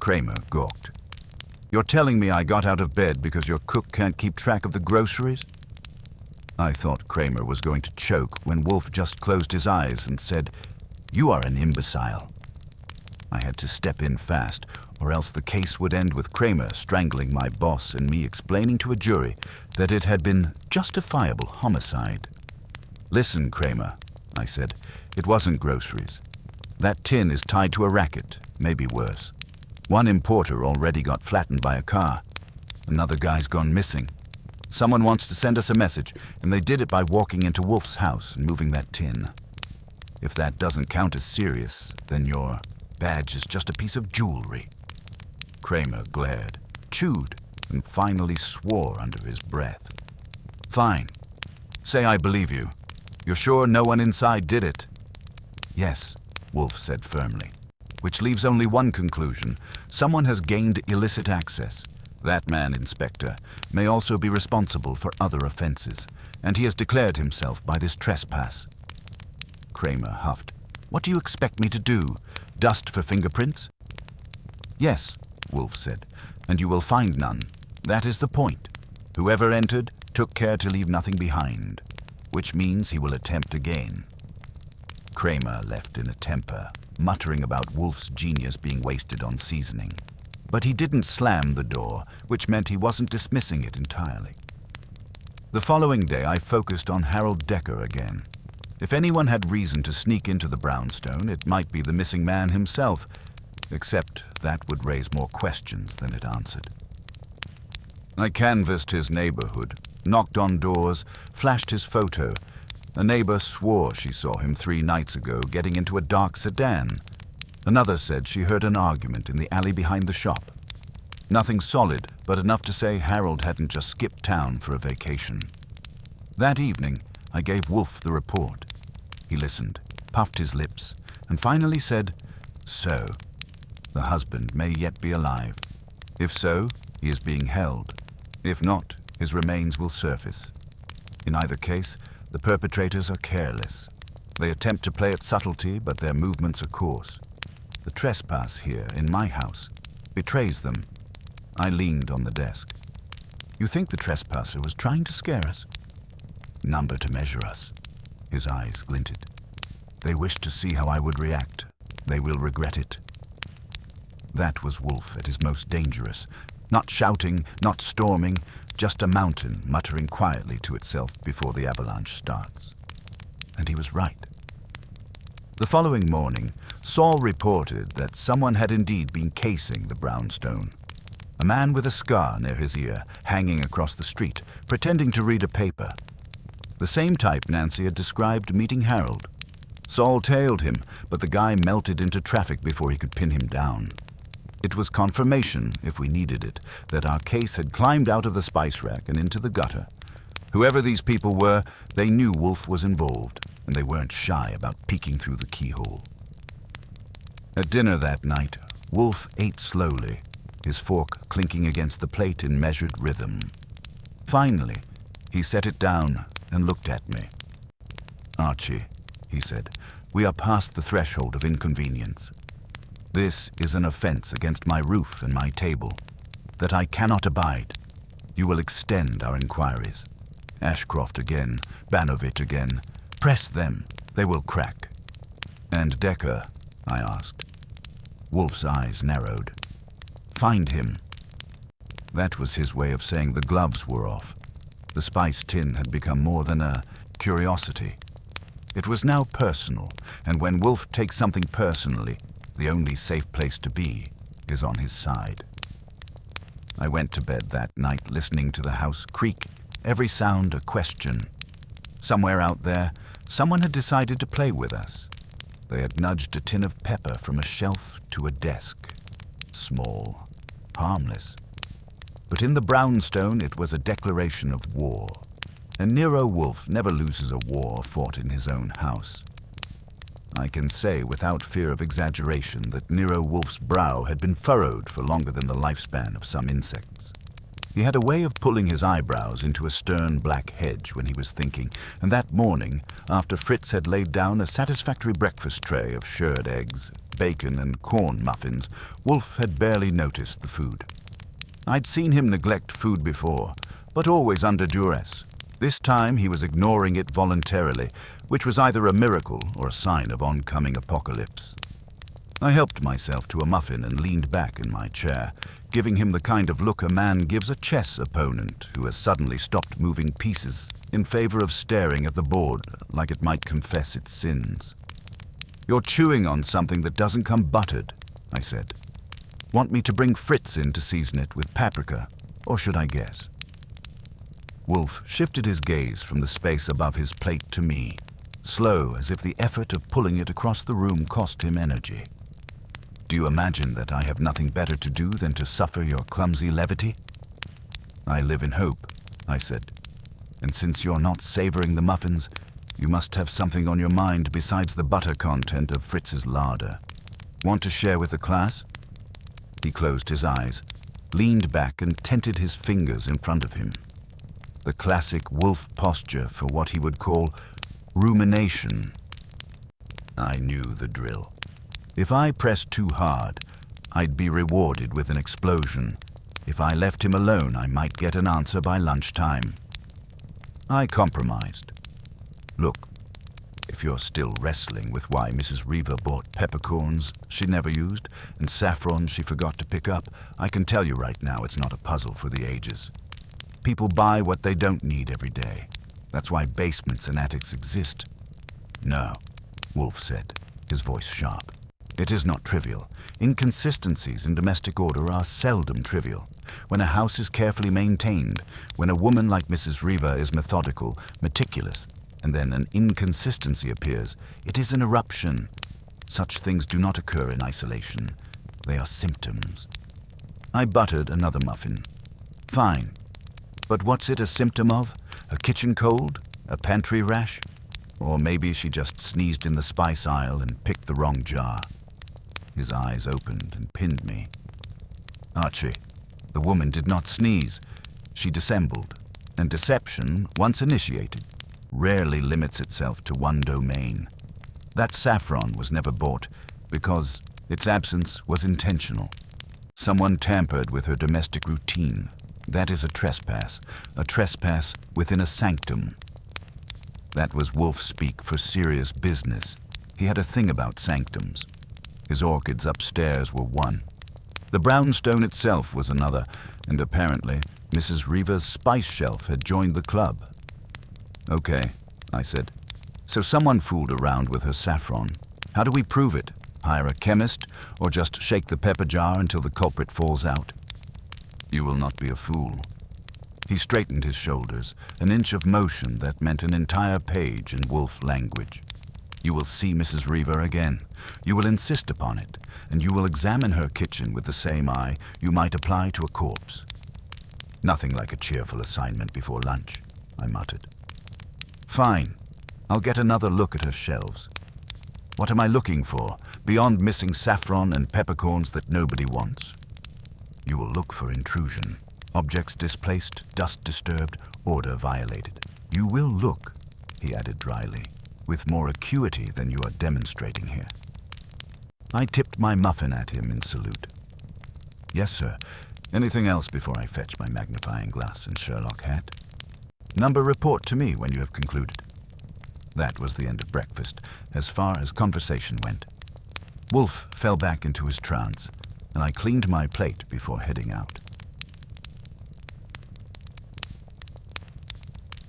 Kramer gawked. "You're telling me I got out of bed because your cook can't keep track of the groceries?" I thought Kramer was going to choke when Wolfe just closed his eyes and said, "You are an imbecile." I had to step in fast, or else the case would end with Kramer strangling my boss and me explaining to a jury that it had been justifiable homicide. "Listen, Kramer," I said, "it wasn't groceries. That tin is tied to a racket, maybe worse. One importer already got flattened by a car. Another guy's gone missing. Someone wants to send us a message, and they did it by walking into Wolfe's house and moving that tin. If that doesn't count as serious, then your badge is just a piece of jewelry." Kramer glared, chewed, and finally swore under his breath. "Fine. Say I believe you. You're sure no one inside did it?" "Yes," Wolfe said firmly. "Which leaves only one conclusion. Someone has gained illicit access. That man, Inspector, may also be responsible for other offenses, and he has declared himself by this trespass." Kramer huffed. "What do you expect me to do? Dust for fingerprints?" "Yes," Wolfe said, "and you will find none. That is the point. Whoever entered took care to leave nothing behind, which means he will attempt again." Kramer left in a temper, muttering about Wolfe's genius being wasted on seasoning. But he didn't slam the door, which meant he wasn't dismissing it entirely. The following day, I focused on Harold Decker again. If anyone had reason to sneak into the brownstone, it might be the missing man himself, except that would raise more questions than it answered. I canvassed his neighborhood, knocked on doors, flashed his photo. A neighbor swore she saw him 3 nights ago getting into a dark sedan. Another said she heard an argument in the alley behind the shop. Nothing solid, but enough to say Harold hadn't just skipped town for a vacation. That evening, I gave Wolfe the report. He listened, puffed his lips, and finally said, "So, the husband may yet be alive. If so, he is being held. If not, his remains will surface. In either case, the perpetrators are careless. They attempt to play at subtlety, but their movements are coarse. The trespass here, in my house, betrays them." I leaned on the desk. "You think the trespasser was trying to scare us?" "Number to measure us." His eyes glinted. "They wished to see how I would react. They will regret it." That was Wolfe at his most dangerous. Not shouting, not storming, just a mountain muttering quietly to itself before the avalanche starts. And he was right. The following morning, Saul reported that someone had indeed been casing the brownstone. A man with a scar near his ear, hanging across the street, pretending to read a paper. The same type Nancy had described meeting Harold. Saul tailed him, but the guy melted into traffic before he could pin him down. It was confirmation, if we needed it, that our case had climbed out of the spice rack and into the gutter. Whoever these people were, they knew Wolfe was involved, and they weren't shy about peeking through the keyhole. At dinner that night, Wolfe ate slowly, his fork clinking against the plate in measured rhythm. Finally, he set it down and looked at me. "Archie," he said, "we are past the threshold of inconvenience. This is an offense against my roof and my table that I cannot abide. You will extend our inquiries. Ashcroft again, Banovit again. Press them, they will crack." "And Decker?" I asked. Wolfe's eyes narrowed. "Find him." That was his way of saying the gloves were off. The spice tin had become more than a curiosity. It was now personal, and when Wolfe takes something personally, the only safe place to be is on his side. I went to bed that night listening to the house creak, every sound a question. Somewhere out there, someone had decided to play with us. They had nudged a tin of pepper from a shelf to a desk. Small, harmless. But in the brownstone, it was a declaration of war. And Nero Wolfe never loses a war fought in his own house. I can say without fear of exaggeration that Nero Wolfe's brow had been furrowed for longer than the lifespan of some insects. He had a way of pulling his eyebrows into a stern black hedge when he was thinking, and that morning, after Fritz had laid down a satisfactory breakfast tray of shirred eggs, bacon, and corn muffins, Wolfe had barely noticed the food. I'd seen him neglect food before, but always under duress. This time he was ignoring it voluntarily, which was either a miracle or a sign of oncoming apocalypse. I helped myself to a muffin and leaned back in my chair, giving him the kind of look a man gives a chess opponent who has suddenly stopped moving pieces in favor of staring at the board like it might confess its sins. "You're chewing on something that doesn't come buttered," I said. "Want me to bring Fritz in to season it with paprika, or should I guess?" Wolfe shifted his gaze from the space above his plate to me, slow as if the effort of pulling it across the room cost him energy. "Do you imagine that I have nothing better to do than to suffer your clumsy levity?" "I live in hope," I said. "And since you're not savoring the muffins, you must have something on your mind besides the butter content of Fritz's larder. Want to share with the class?" He closed his eyes, leaned back and tented his fingers in front of him. The classic Wolfe posture for what he would call rumination. I knew the drill. If I pressed too hard, I'd be rewarded with an explosion. If I left him alone, I might get an answer by lunchtime. I compromised. "Look, if you're still wrestling with why Mrs. Reaver bought peppercorns she never used and saffron she forgot to pick up, I can tell you right now it's not a puzzle for the ages. People buy what they don't need every day. That's why basements and attics exist. No, Wolfe said, his voice sharp. It is not trivial. Inconsistencies in domestic order are seldom trivial. When a house is carefully maintained, when a woman like Mrs. Reaver is methodical, meticulous, and then an inconsistency appears, it is an eruption. Such things do not occur in isolation. They are symptoms. I buttered another muffin. Fine. But what's it a symptom of? A kitchen cold? A pantry rash? Or maybe she just sneezed in the spice aisle and picked the wrong jar. His eyes opened and pinned me. Archie, the woman did not sneeze. She dissembled. And deception, once initiated, rarely limits itself to one domain. That saffron was never bought because its absence was intentional. Someone tampered with her domestic routine. That is a trespass within a sanctum. That was Wolfe speak for serious business. He had a thing about sanctums. His orchids upstairs were one. The brownstone itself was another, and apparently Mrs. Reaver's spice shelf had joined the club. Okay, I said. So someone fooled around with her saffron. How do we prove it? Hire a chemist, or just shake the pepper jar until the culprit falls out? You will not be a fool. He straightened his shoulders, an inch of motion that meant an entire page in Wolfe language. You will see Mrs. Reaver again. You will insist upon it, and you will examine her kitchen with the same eye you might apply to a corpse. Nothing like a cheerful assignment before lunch, I muttered. Fine. I'll get another look at her shelves. What am I looking for, beyond missing saffron and peppercorns that nobody wants? You will look for intrusion. Objects displaced, dust disturbed, order violated. You will look, he added dryly, with more acuity than you are demonstrating here. I tipped my muffin at him in salute. Yes, sir. Anything else before I fetch my magnifying glass and Sherlock hat? Number report to me when you have concluded. That was the end of breakfast, as far as conversation went. Wolfe fell back into his trance, and I cleaned my plate before heading out.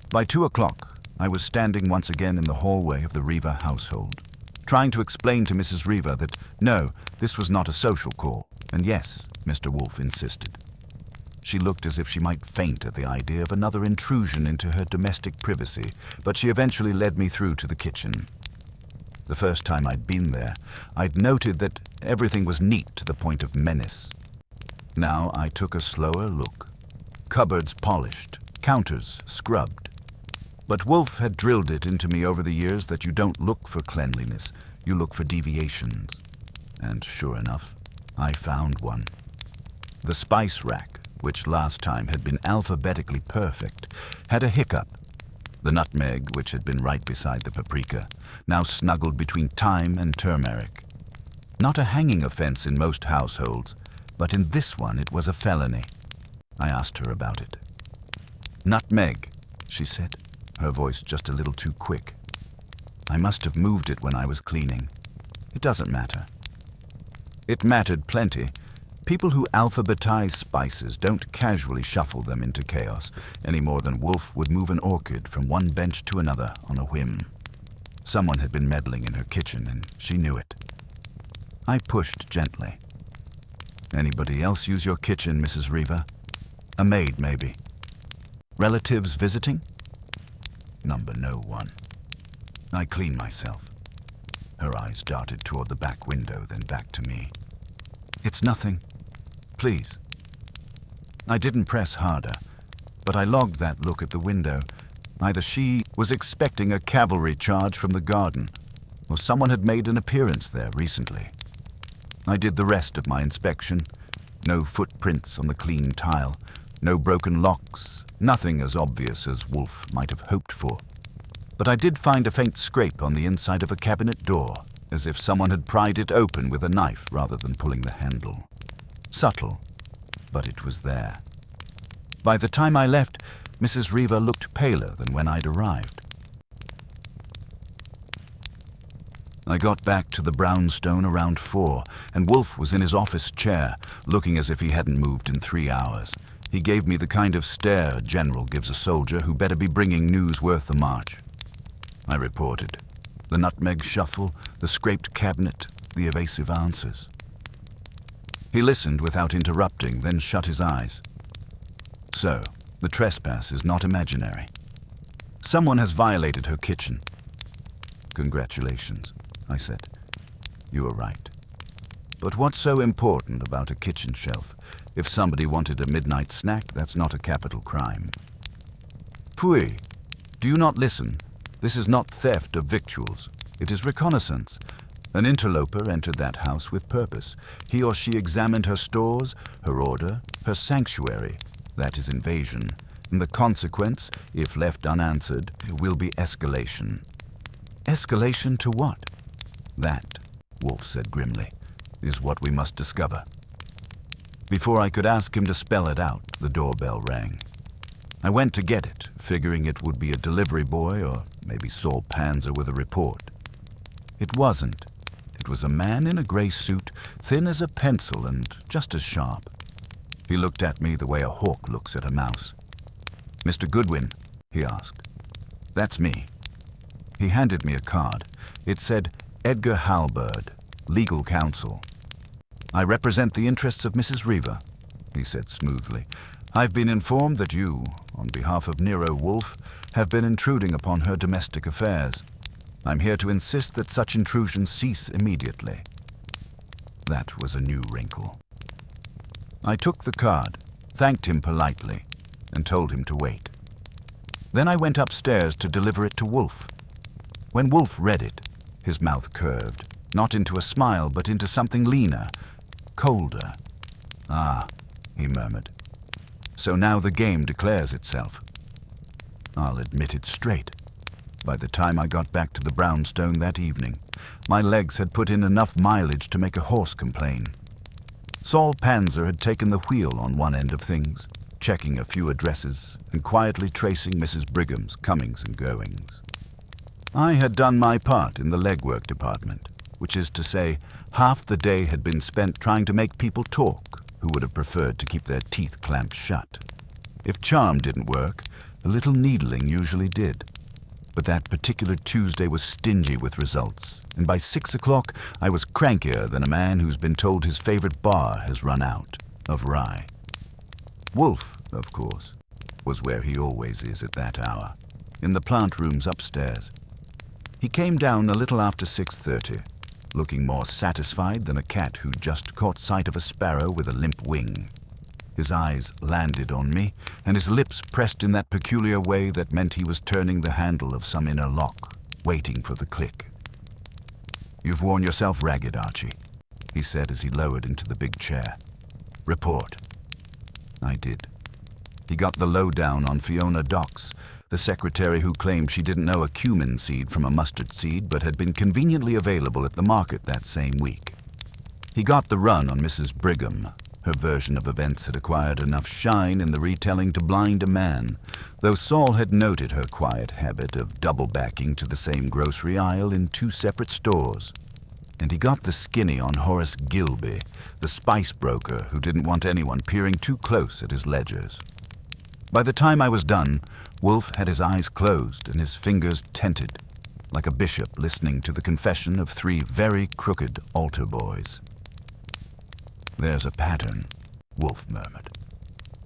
By 2 o'clock, I was standing once again in the hallway of the Reaver household, trying to explain to Mrs. Reaver that, no, this was not a social call, and yes, Mr. Wolfe insisted. She looked as if she might faint at the idea of another intrusion into her domestic privacy, but she eventually led me through to the kitchen. The first time I'd been there, I'd noted that everything was neat to the point of menace. Now I took a slower look. Cupboards polished, counters scrubbed. But Wolfe had drilled it into me over the years that you don't look for cleanliness, you look for deviations. And sure enough, I found one. The spice rack, which last time had been alphabetically perfect, had a hiccup. The nutmeg, which had been right beside the paprika, now snuggled between thyme and turmeric. Not a hanging offense in most households, but in this one it was a felony. I asked her about it. Nutmeg, she said, her voice just a little too quick. I must have moved it when I was cleaning. It doesn't matter. It mattered plenty. People who alphabetize spices don't casually shuffle them into chaos any more than Wolfe would move an orchid from one bench to another on a whim. Someone had been meddling in her kitchen, and she knew it. I pushed gently. Anybody else use your kitchen, Mrs. Reaver? A maid, maybe. Relatives visiting? Number no one. I clean myself. Her eyes darted toward the back window, then back to me. It's nothing. Please. I didn't press harder, but I logged that look at the window. Either she was expecting a cavalry charge from the garden, or someone had made an appearance there recently. I did the rest of my inspection. No footprints on the clean tile, no broken locks, nothing as obvious as Wolfe might have hoped for. But I did find a faint scrape on the inside of a cabinet door, as if someone had pried it open with a knife rather than pulling the handle. Subtle, but it was there. By the time I left, Mrs. Reaver looked paler than when I'd arrived. I got back to the brownstone around 4, and Wolfe was in his office chair, looking as if he hadn't moved in 3 hours. He gave me the kind of stare a general gives a soldier who better be bringing news worth the march. I reported. The nutmeg shuffle, the scraped cabinet, the evasive answers. He listened without interrupting, then shut his eyes. So, the trespass is not imaginary. Someone has violated her kitchen. Congratulations, I said. You were right. But what's so important about a kitchen shelf? If somebody wanted a midnight snack, that's not a capital crime. Phui, do you not listen? This is not theft of victuals. It is reconnaissance. An interloper entered that house with purpose. He or she examined her stores, her order, her sanctuary. That is invasion. And the consequence, if left unanswered, will be escalation. Escalation to what? That, Wolfe said grimly, is what we must discover. Before I could ask him to spell it out, the doorbell rang. I went to get it, figuring it would be a delivery boy or maybe Saul Panzer with a report. It wasn't. It was a man in a gray suit, thin as a pencil and just as sharp. He looked at me the way a hawk looks at a mouse. "Mr. Goodwin?" he asked. "That's me." He handed me a card. It said, "Edgar Halberd, legal counsel." "I represent the interests of Mrs. Reaver," he said smoothly. "I've been informed that you, on behalf of Nero Wolfe, have been intruding upon her domestic affairs. I'm here to insist that such intrusions cease immediately." That was a new wrinkle. I took the card, thanked him politely, and told him to wait. Then I went upstairs to deliver it to Wolfe. When Wolfe read it, his mouth curved, not into a smile, but into something leaner, colder. "Ah," he murmured. "So now the game declares itself." I'll admit it straight. By the time I got back to the brownstone that evening, my legs had put in enough mileage to make a horse complain. Saul Panzer had taken the wheel on one end of things, checking a few addresses and quietly tracing Mrs. Brigham's comings and goings. I had done my part in the legwork department, which is to say, half the day had been spent trying to make people talk who would have preferred to keep their teeth clamped shut. If charm didn't work, a little needling usually did. But that particular Tuesday was stingy with results, and by 6 o'clock I was crankier than a man who's been told his favorite bar has run out of rye. Wolfe, of course, was where he always is at that hour, in the plant rooms upstairs. He came down a little after 6:30, looking more satisfied than a cat who'd just caught sight of a sparrow with a limp wing. His eyes landed on me, and his lips pressed in that peculiar way that meant he was turning the handle of some inner lock, waiting for the click. "You've worn yourself ragged, Archie," he said as he lowered into the big chair. "Report." I did. He got the lowdown on Fiona Docks, the secretary who claimed she didn't know a cumin seed from a mustard seed but had been conveniently available at the market that same week. He got the run on Mrs. Brigham. Her version of events had acquired enough shine in the retelling to blind a man, though Saul had noted her quiet habit of double-backing to the same grocery aisle in 2 separate stores. And he got the skinny on Horace Gilby, the spice broker who didn't want anyone peering too close at his ledgers. By the time I was done, Wolfe had his eyes closed and his fingers tented, like a bishop listening to the confession of 3 very crooked altar boys. "There's a pattern," Wolfe murmured.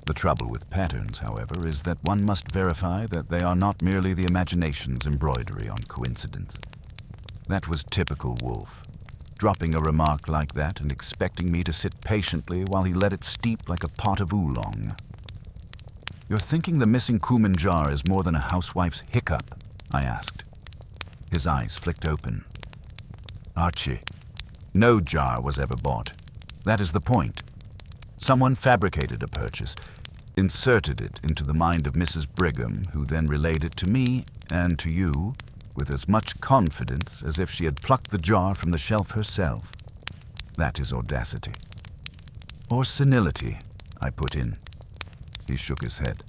The trouble with patterns, however, is that one must verify that they are not merely the imagination's embroidery on coincidence. That was typical Wolfe, dropping a remark like that and expecting me to sit patiently while he let it steep like a pot of oolong. "You're thinking the missing cumin jar is more than a housewife's hiccup?" I asked. His eyes flicked open. "Archie, no jar was ever bought. That is the point. Someone fabricated a purchase, inserted it into the mind of Mrs. Brigham, who then relayed it to me and to you with as much confidence as if she had plucked the jar from the shelf herself. That is audacity." "Or senility," I put in. He shook his head.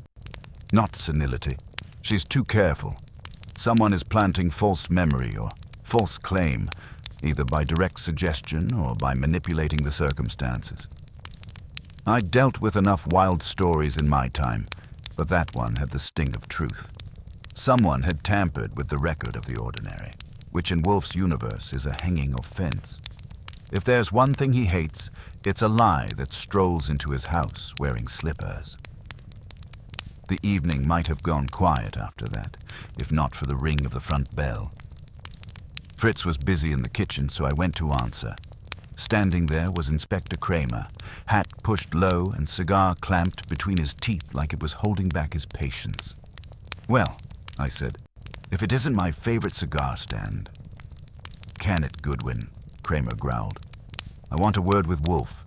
"Not senility. She's too careful. Someone is planting false memory or false claim, either by direct suggestion or by manipulating the circumstances. I dealt with enough wild stories in my time, but that one had the sting of truth. Someone had tampered with the record of the ordinary, which in Wolfe's universe is a hanging offense. If there's one thing he hates, it's a lie that strolls into his house wearing slippers. The evening might have gone quiet after that, if not for the ring of the front bell. Fritz was busy in the kitchen, so I went to answer. Standing there was Inspector Kramer, hat pushed low and cigar clamped between his teeth like it was holding back his patience. "Well," I said, "if it isn't my favorite cigar stand." "Can it, Goodwin," Kramer growled. "I want a word with Wolfe.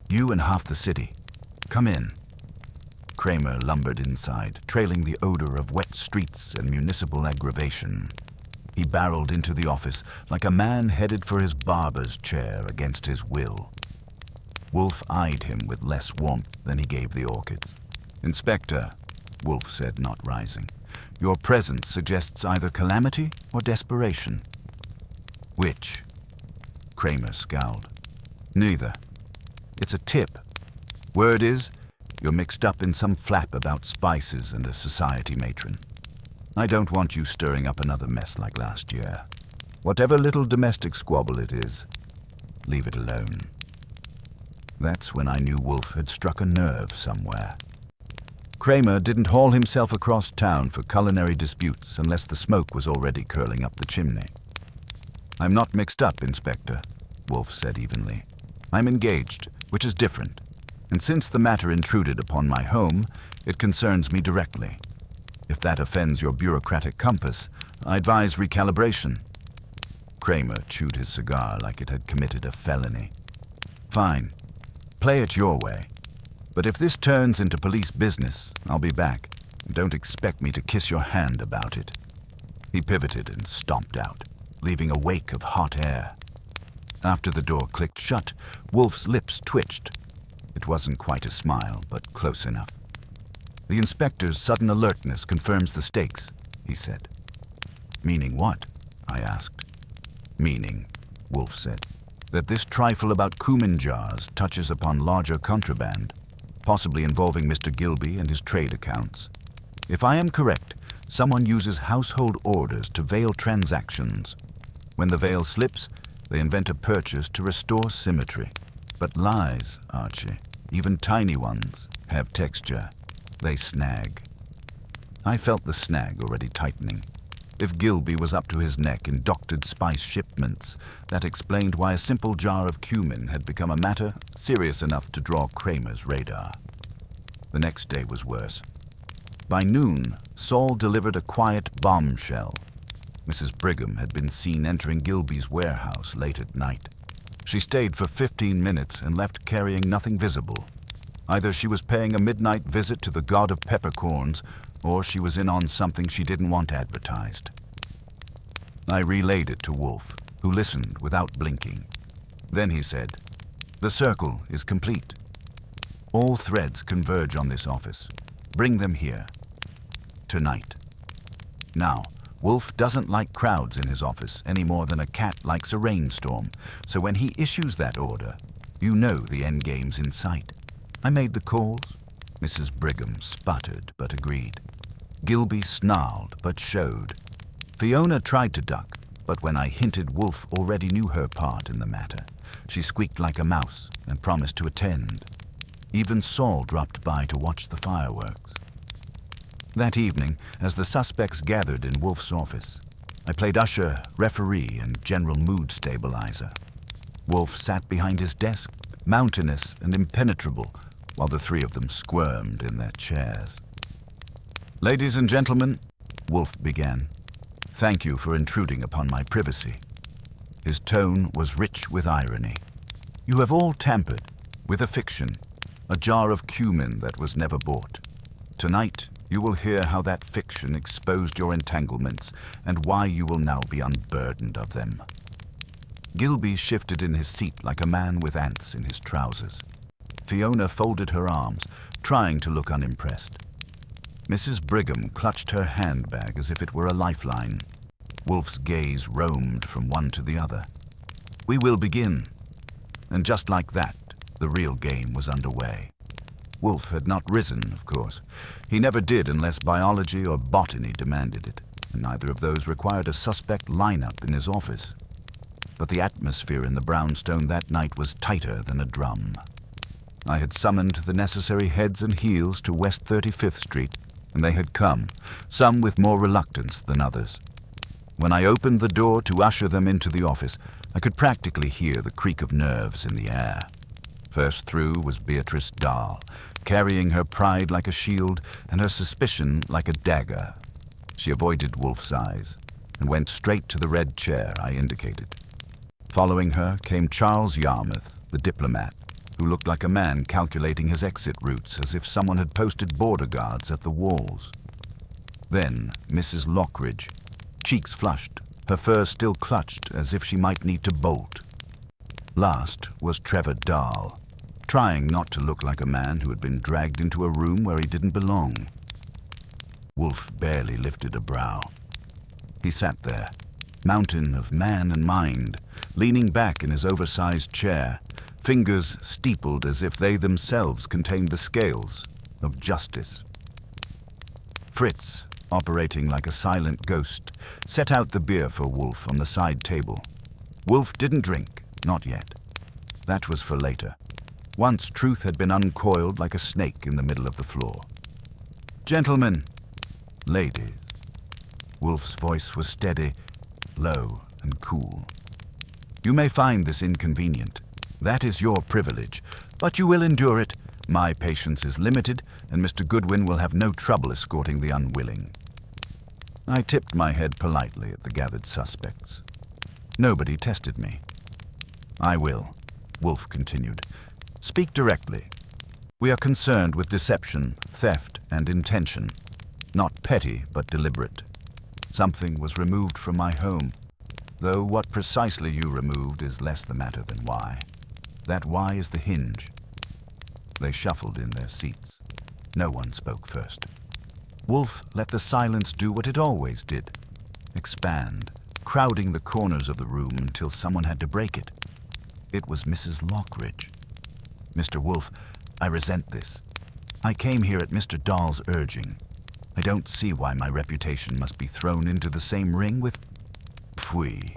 You and half the city. Come in." Kramer lumbered inside, trailing the odor of wet streets and municipal aggravation. He barreled into the office like a man headed for his barber's chair against his will. Wolfe eyed him with less warmth than he gave the orchids. "Inspector," Wolfe said, not rising, "your presence suggests either calamity or desperation." "Which?" Kramer scowled. "Neither. It's a tip. Word is, you're mixed up in some flap about spices and a society matron. I don't want you stirring up another mess like last year. Whatever little domestic squabble it is, leave it alone." That's when I knew Wolfe had struck a nerve somewhere. Kramer didn't haul himself across town for culinary disputes unless the smoke was already curling up the chimney. "I'm not mixed up, Inspector," Wolfe said evenly. "I'm engaged, which is different. And since the matter intruded upon my home, it concerns me directly. If that offends your bureaucratic compass, I advise recalibration." Kramer chewed his cigar like it had committed a felony. "Fine. Play it your way. But if this turns into police business, I'll be back. Don't expect me to kiss your hand about it." He pivoted and stomped out, leaving a wake of hot air. After the door clicked shut, Wolfe's lips twitched. It wasn't quite a smile, but close enough. "The inspector's sudden alertness confirms the stakes," he said. "Meaning what?" I asked. "Meaning," Wolfe said, "that this trifle about cumin jars touches upon larger contraband, possibly involving Mr. Gilby and his trade accounts. If I am correct, someone uses household orders to veil transactions. When the veil slips, they invent a purchase to restore symmetry. But lies, Archie, even tiny ones, have texture. They snag." I felt the snag already tightening. If Gilby was up to his neck in doctored spice shipments, that explained why a simple jar of cumin had become a matter serious enough to draw Kramer's radar. The next day was worse. By noon, Saul delivered a quiet bombshell. Mrs. Brigham had been seen entering Gilby's warehouse late at night. She stayed for 15 minutes and left carrying nothing visible. Either she was paying a midnight visit to the god of peppercorns, or she was in on something she didn't want advertised. I relayed it to Wolfe, who listened without blinking. Then he said, "The circle is complete. All threads converge on this office. Bring them here. Tonight." Now, Wolfe doesn't like crowds in his office any more than a cat likes a rainstorm, so when he issues that order, you know the end game's in sight. I made the calls. Mrs. Brigham sputtered but agreed. Gilby snarled but showed. Fiona tried to duck, but when I hinted Wolfe already knew her part in the matter, she squeaked like a mouse and promised to attend. Even Saul dropped by to watch the fireworks. That evening, as the suspects gathered in Wolfe's office, I played usher, referee, and general mood stabilizer. Wolfe sat behind his desk, mountainous and impenetrable, while the three of them squirmed in their chairs. "Ladies and gentlemen," Wolfe began, "thank you for intruding upon my privacy." His tone was rich with irony. "You have all tampered with a fiction, a jar of cumin that was never bought. Tonight, you will hear how that fiction exposed your entanglements and why you will now be unburdened of them." Gilby shifted in his seat like a man with ants in his trousers. Fiona folded her arms, trying to look unimpressed. Mrs. Brigham clutched her handbag as if it were a lifeline. Wolfe's gaze roamed from one to the other. "We will begin." And just like that, the real game was underway. Wolfe had not risen, of course. He never did unless biology or botany demanded it. and neither of those required a suspect lineup in his office. But the atmosphere in the brownstone that night was tighter than a drum. I had summoned the necessary heads and heels to West 35th Street, and they had come, some with more reluctance than others. When I opened the door to usher them into the office, I could practically hear the creak of nerves in the air. First through was Beatrice Dahl, carrying her pride like a shield and her suspicion like a dagger. She avoided Wolfe's eyes and went straight to the red chair I indicated. Following her came Charles Yarmouth, the diplomat, who looked like a man calculating his exit routes as if someone had posted border guards at the walls. Then Mrs. Lockridge, cheeks flushed, her fur still clutched as if she might need to bolt. Last was Trevor Dahl, trying not to look like a man who had been dragged into a room where he didn't belong. Wolfe barely lifted a brow. He sat there, mountain of man and mind, leaning back in his oversized chair, fingers steepled as if they themselves contained the scales of justice. Fritz, operating like a silent ghost, set out the beer for Wolfe on the side table. Wolfe didn't drink, not yet. That was for later, once truth had been uncoiled like a snake in the middle of the floor. "Gentlemen, ladies." Wolfe's voice was steady, low, and cool. "You may find this inconvenient. That is your privilege, but you will endure it. My patience is limited, and Mr. Goodwin will have no trouble escorting the unwilling." I tipped my head politely at the gathered suspects. Nobody tested me. "I will," Wolfe continued. "Speak directly. We are concerned with deception, theft, and intention. Not petty, but deliberate. Something was removed from my home, though what precisely you removed is less the matter than why. That why is the hinge." They shuffled in their seats. No one spoke first. Wolfe let the silence do what it always did, expand, crowding the corners of the room until someone had to break it. It was Mrs. Lockridge. "Mr. Wolfe, I resent this. I came here at Mr. Dahl's urging. I don't see why my reputation must be thrown into the same ring with—" "Pfui."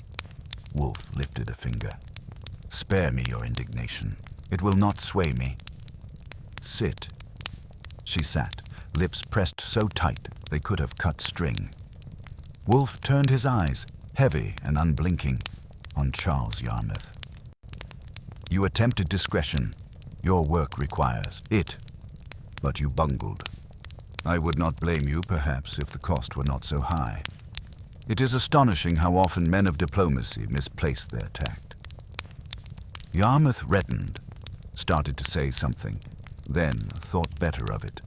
Wolfe lifted a finger. "Spare me your indignation. It will not sway me. Sit." She sat, lips pressed so tight they could have cut string. Wolfe turned his eyes, heavy and unblinking, on Charles Yarmouth. "You attempted discretion. Your work requires it. But you bungled. I would not blame you, perhaps, if the cost were not so high. It is astonishing how often men of diplomacy misplace their tact." Yarmouth reddened, started to say something, then thought better of it.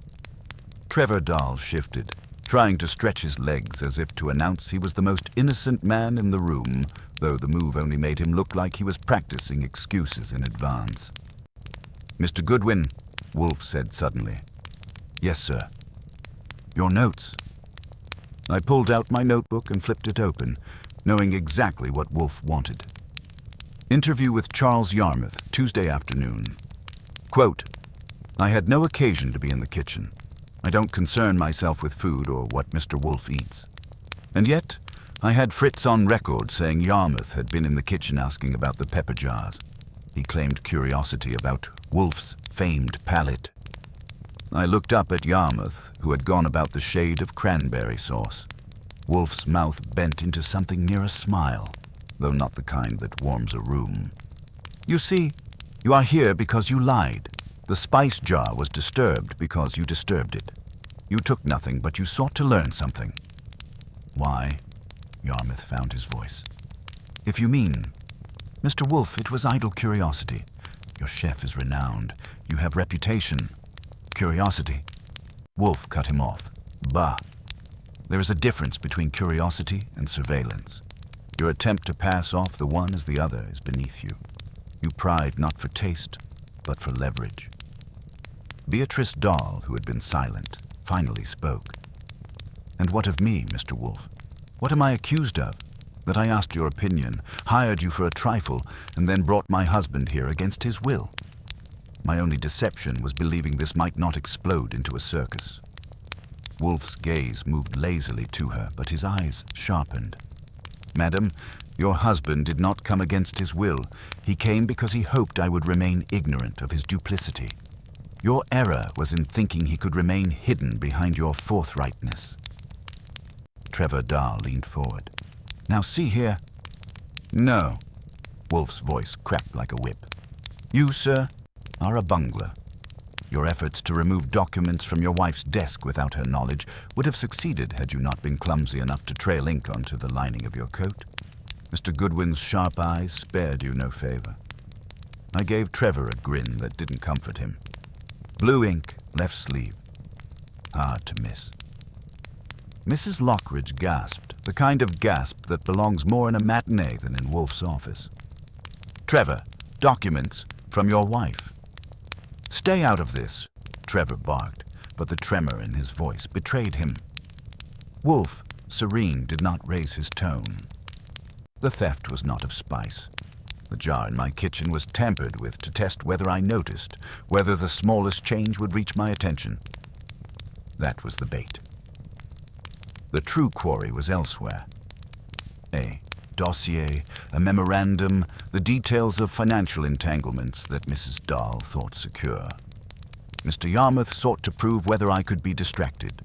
Trevor Dahl shifted, trying to stretch his legs as if to announce he was the most innocent man in the room, though the move only made him look like he was practicing excuses in advance. "Mr. Goodwin," Wolfe said suddenly. "Yes, sir." "Your notes." I pulled out my notebook and flipped it open, knowing exactly what Wolfe wanted. Interview with Charles Yarmouth, Tuesday afternoon. Quote, "I had no occasion to be in the kitchen. I don't concern myself with food or what Mr. Wolfe eats. And yet, I had Fritz on record saying Yarmouth had been in the kitchen asking about the pepper jars. He claimed curiosity about Wolfe's famed palate. I looked up at Yarmouth, who had gone about the shade of cranberry sauce. Wolfe's mouth bent into something near a smile, though not the kind that warms a room. "You see, you are here because you lied. The spice jar was disturbed because you disturbed it. You took nothing, but you sought to learn something." "Why?" Yarmouth found his voice. "If you mean, Mr. Wolfe, it was idle curiosity. Your chef is renowned. You have reputation. Curiosity." Wolfe cut him off. "Bah. There is a difference between curiosity and surveillance. Your attempt to pass off the one as the other is beneath you. You pride not for taste, but for leverage." Beatrice Dahl, who had been silent, finally spoke. "And what of me, Mr. Wolfe? What am I accused of? That I asked your opinion, hired you for a trifle, and then brought my husband here against his will? My only deception was believing this might not explode into a circus." Wolfe's gaze moved lazily to her, but his eyes sharpened. "Madam, your husband did not come against his will. He came because he hoped I would remain ignorant of his duplicity. Your error was in thinking he could remain hidden behind your forthrightness." Trevor Dahl leaned forward. "Now see here." "No." Wolfe's voice cracked like a whip. "You, sir, are a bungler. Your efforts to remove documents from your wife's desk without her knowledge would have succeeded had you not been clumsy enough to trail ink onto the lining of your coat. Mr. Goodwin's sharp eyes spared you no favor. I gave Trevor a grin that didn't comfort him. Blue ink, left sleeve. Hard to miss. Mrs. Lockridge gasped, the kind of gasp that belongs more in a matinee than in Wolfe's office. "Trevor, documents from your wife." "Stay out of this," Trevor barked, but the tremor in his voice betrayed him. Wolfe, serene, did not raise his tone. "The theft was not of spice. The jar in my kitchen was tampered with to test whether I noticed, whether the smallest change would reach my attention. That was the bait. The true quarry was elsewhere. A dossier, a memorandum, the details of financial entanglements that Mrs. Dahl thought secure. Mr. Yarmouth sought to prove whether I could be distracted.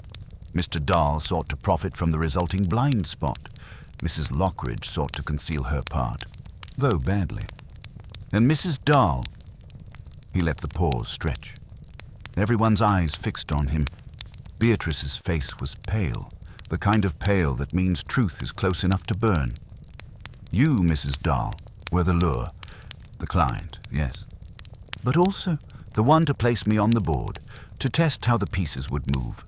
Mr. Dahl sought to profit from the resulting blind spot. Mrs. Lockridge sought to conceal her part, though badly. And Mrs. Dahl..." He let the pause stretch. Everyone's eyes fixed on him. Beatrice's face was pale, the kind of pale that means truth is close enough to burn. You, Mrs. Dahl, were the lure. The client, yes. But also the one to place me on the board, to test how the pieces would move,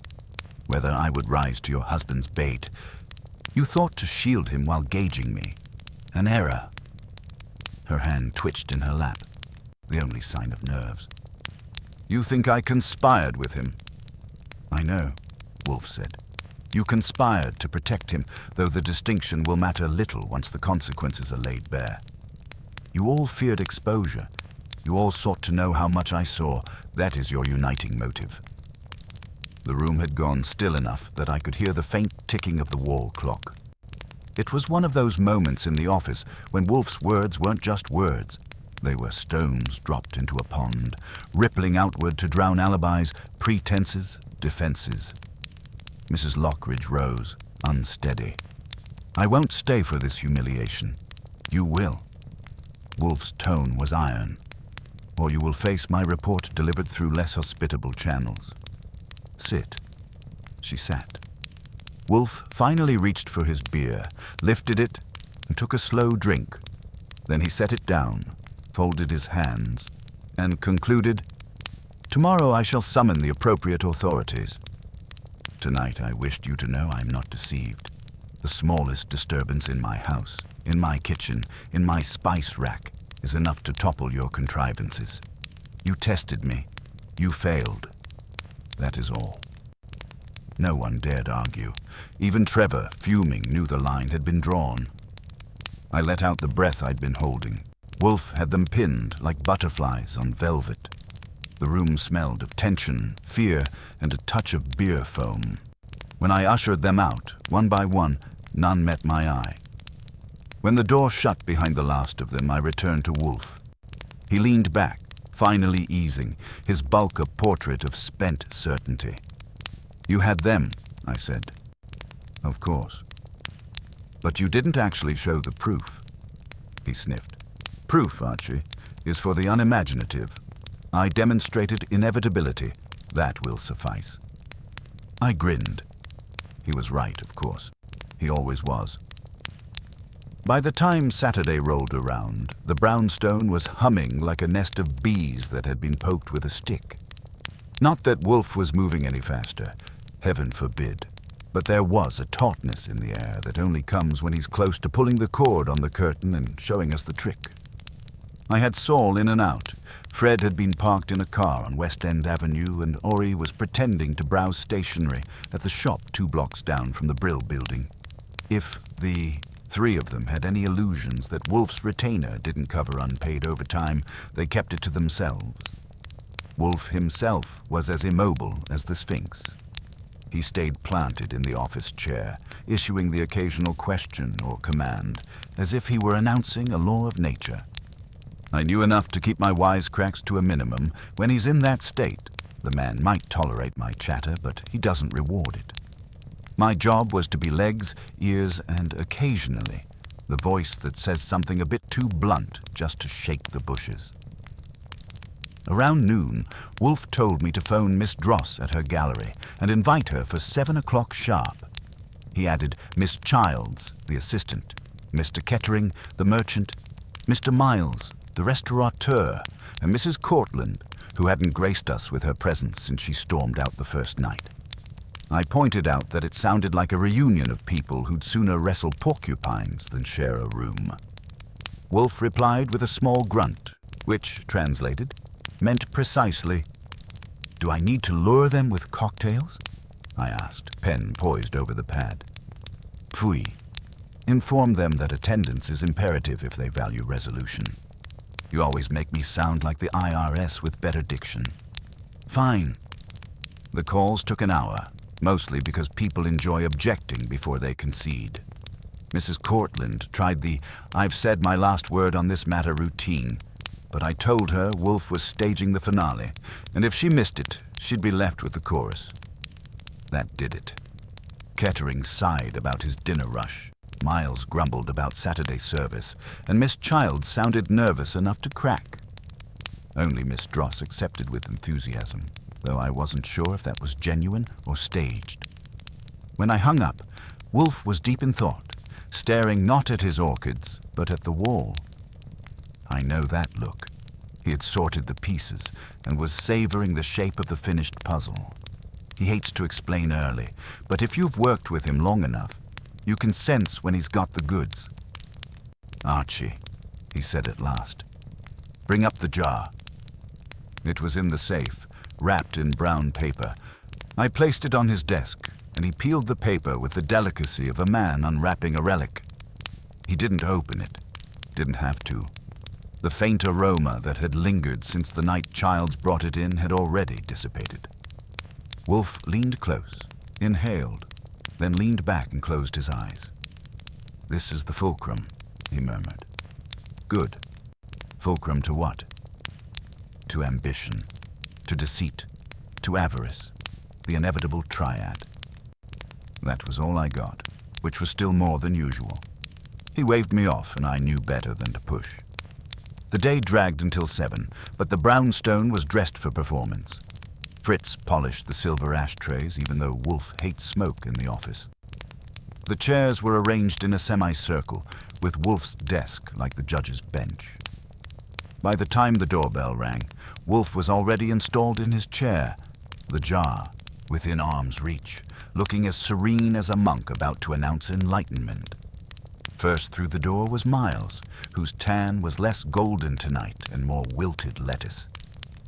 whether I would rise to your husband's bait. You thought to shield him while gauging me. An error. Her hand twitched in her lap, the only sign of nerves. You think I conspired with him? I know, Wolfe said. You conspired to protect him, though the distinction will matter little once the consequences are laid bare. You all feared exposure. You all sought to know how much I saw. That is your uniting motive. The room had gone still enough that I could hear the faint ticking of the wall clock. It was one of those moments in the office when Wolfe's words weren't just words. They were stones dropped into a pond, rippling outward to drown alibis, pretenses, defenses. Mrs. Lockridge rose, unsteady. I won't stay for this humiliation. You will. Wolfe's tone was iron. Or you will face my report delivered through less hospitable channels. Sit. She sat. Wolfe finally reached for his beer, lifted it, and took a slow drink. Then he set it down, folded his hands, and concluded, "Tomorrow I shall summon the appropriate authorities. Tonight I wished you to know I'm not deceived. The smallest disturbance in my house, in my kitchen, in my spice rack, is enough to topple your contrivances. You tested me. You failed. That is all." No one dared argue. Even Trevor, fuming, knew the line had been drawn. I let out the breath I'd been holding. Wolfe had them pinned like butterflies on velvet. The room smelled of tension, fear, and a touch of beer foam. When I ushered them out, one by one, none met my eye. When the door shut behind the last of them, I returned to Wolfe. He leaned back, finally easing, his bulk a portrait of spent certainty. "You had them," I said. "Of course. But you didn't actually show the proof." He sniffed. "Proof, Archie, is for the unimaginative. I demonstrated inevitability. That will suffice." I grinned. He was right, of course. He always was. By the time Saturday rolled around, the brownstone was humming like a nest of bees that had been poked with a stick. Not that Wolfe was moving any faster. Heaven forbid. But there was a tautness in the air that only comes when he's close to pulling the cord on the curtain and showing us the trick. I had Saul in and out. Fred had been parked in a car on West End Avenue, and Ori was pretending to browse stationery at the shop 2 blocks down from the Brill building. If the 3 of them had any illusions that Wolfe's retainer didn't cover unpaid overtime, they kept it to themselves. Wolfe himself was as immobile as the Sphinx. He stayed planted in the office chair, issuing the occasional question or command, as if he were announcing a law of nature. I knew enough to keep my wisecracks to a minimum. When he's in that state, the man might tolerate my chatter, but he doesn't reward it. My job was to be legs, ears, and occasionally the voice that says something a bit too blunt just to shake the bushes. Around noon, Wolfe told me to phone Miss Dross at her gallery and invite her for 7 o'clock sharp. He added Miss Childs, the assistant, Mr. Kettering, the merchant, Mr. Miles, the restaurateur, and Mrs. Cortland, who hadn't graced us with her presence since she stormed out the first night. I pointed out that it sounded like a reunion of people who'd sooner wrestle porcupines than share a room. Wolfe replied with a small grunt, which, translated, meant precisely, "Do I need to lure them with cocktails?" I asked, pen poised over the pad. "Pfui. Inform them that attendance is imperative if they value resolution. You always make me sound like the IRS with better diction." "Fine." The calls took an hour, mostly because people enjoy objecting before they concede. Mrs. Cortland tried the "I've said my last word on this matter" routine, but I told her Wolfe was staging the finale, and if she missed it, she'd be left with the chorus. That did it. Kettering sighed about his dinner rush. Miles grumbled about Saturday service, and Miss Childs sounded nervous enough to crack. Only Miss Dross accepted with enthusiasm, though I wasn't sure if that was genuine or staged. When I hung up, Wolfe was deep in thought, staring not at his orchids, but at the wall. I know that look. He had sorted the pieces and was savoring the shape of the finished puzzle. He hates to explain early, but if you've worked with him long enough, you can sense when he's got the goods. "Archie," he said at last, "bring up the jar." It was in the safe, wrapped in brown paper. I placed it on his desk, and he peeled the paper with the delicacy of a man unwrapping a relic. He didn't open it, didn't have to. The faint aroma that had lingered since the night Childs brought it in had already dissipated. Wolfe leaned close, inhaled, then leaned back and closed his eyes. "This is the fulcrum," he murmured. "Good. Fulcrum to what? To ambition, to deceit, to avarice, the inevitable triad." That was all I got, which was still more than usual. He waved me off, and I knew better than to push. The day dragged until 7, but the brownstone was dressed for performance. Fritz polished the silver ashtrays, even though Wolfe hates smoke in the office. The chairs were arranged in a semicircle, with Wolfe's desk like the judge's bench. By the time the doorbell rang, Wolfe was already installed in his chair, the jar within arm's reach, looking as serene as a monk about to announce enlightenment. First through the door was Miles, whose tan was less golden tonight and more wilted lettuce.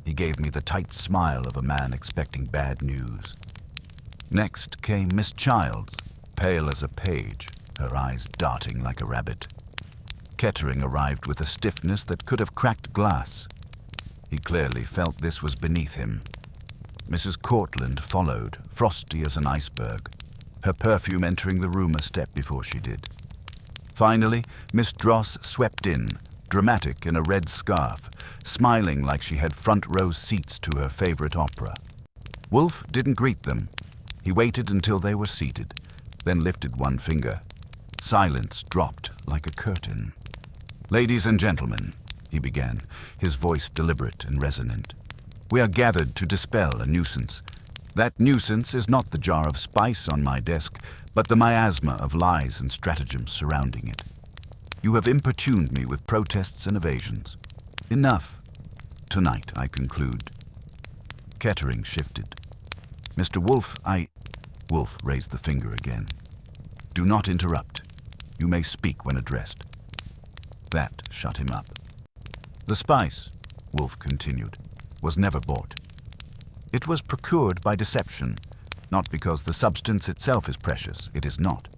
He gave me the tight smile of a man expecting bad news. Next came Miss Childs, pale as a page, her eyes darting like a rabbit. Kettering arrived with a stiffness that could have cracked glass. He clearly felt this was beneath him. Mrs. Cortland followed, frosty as an iceberg, her perfume entering the room a step before she did. Finally, Miss Dross swept in, dramatic in a red scarf, smiling like she had front-row seats to her favorite opera. Wolfe didn't greet them. He waited until they were seated, then lifted one finger. Silence dropped like a curtain. "Ladies and gentlemen," he began, his voice deliberate and resonant, "we are gathered to dispel a nuisance. That nuisance is not the jar of spice on my desk, but the miasma of lies and stratagems surrounding it. You have importuned me with protests and evasions. Enough. Tonight, I conclude." Kettering shifted. "Mr. Wolfe, Wolfe raised the finger again. "Do not interrupt. You may speak when addressed." That shut him up. "The spice," Wolfe continued, "was never bought. It was procured by deception, not because the substance itself is precious, it is not,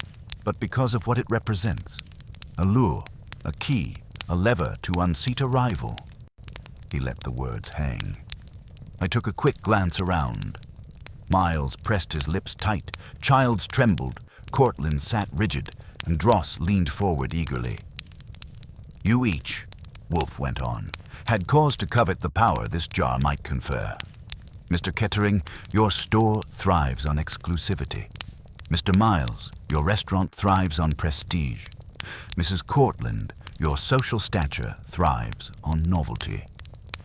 but because of what it represents. A lure, a key, a lever to unseat a rival." He let the words hang. I took a quick glance around. Miles pressed his lips tight, Childs trembled, Cortland sat rigid, and Dross leaned forward eagerly. "You each," Wolfe went on, "had cause to covet the power this jar might confer. Mr. Kettering, your store thrives on exclusivity. Mr. Miles, your restaurant thrives on prestige. Mrs. Cortland, your social stature thrives on novelty.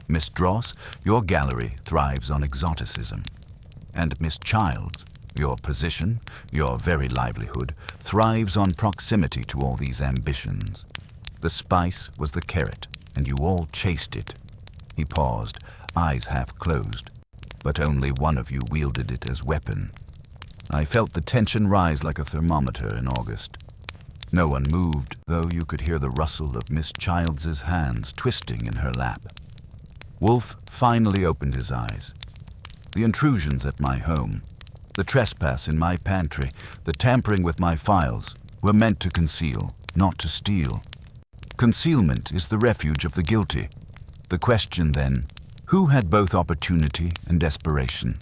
Miss Dross, your gallery thrives on exoticism. And Miss Childs, your position, your very livelihood, thrives on proximity to all these ambitions. The spice was the carrot, and you all chased it." He paused, eyes half closed. "But only one of you wielded it as weapon. I felt the tension rise like a thermometer in August. No one moved, though you could hear the rustle of Miss Childs's hands twisting in her lap." Wolfe finally opened his eyes. "The intrusions at my home, the trespass in my pantry, the tampering with my files, were meant to conceal, not to steal. Concealment is the refuge of the guilty. The question then, who had both opportunity and desperation?"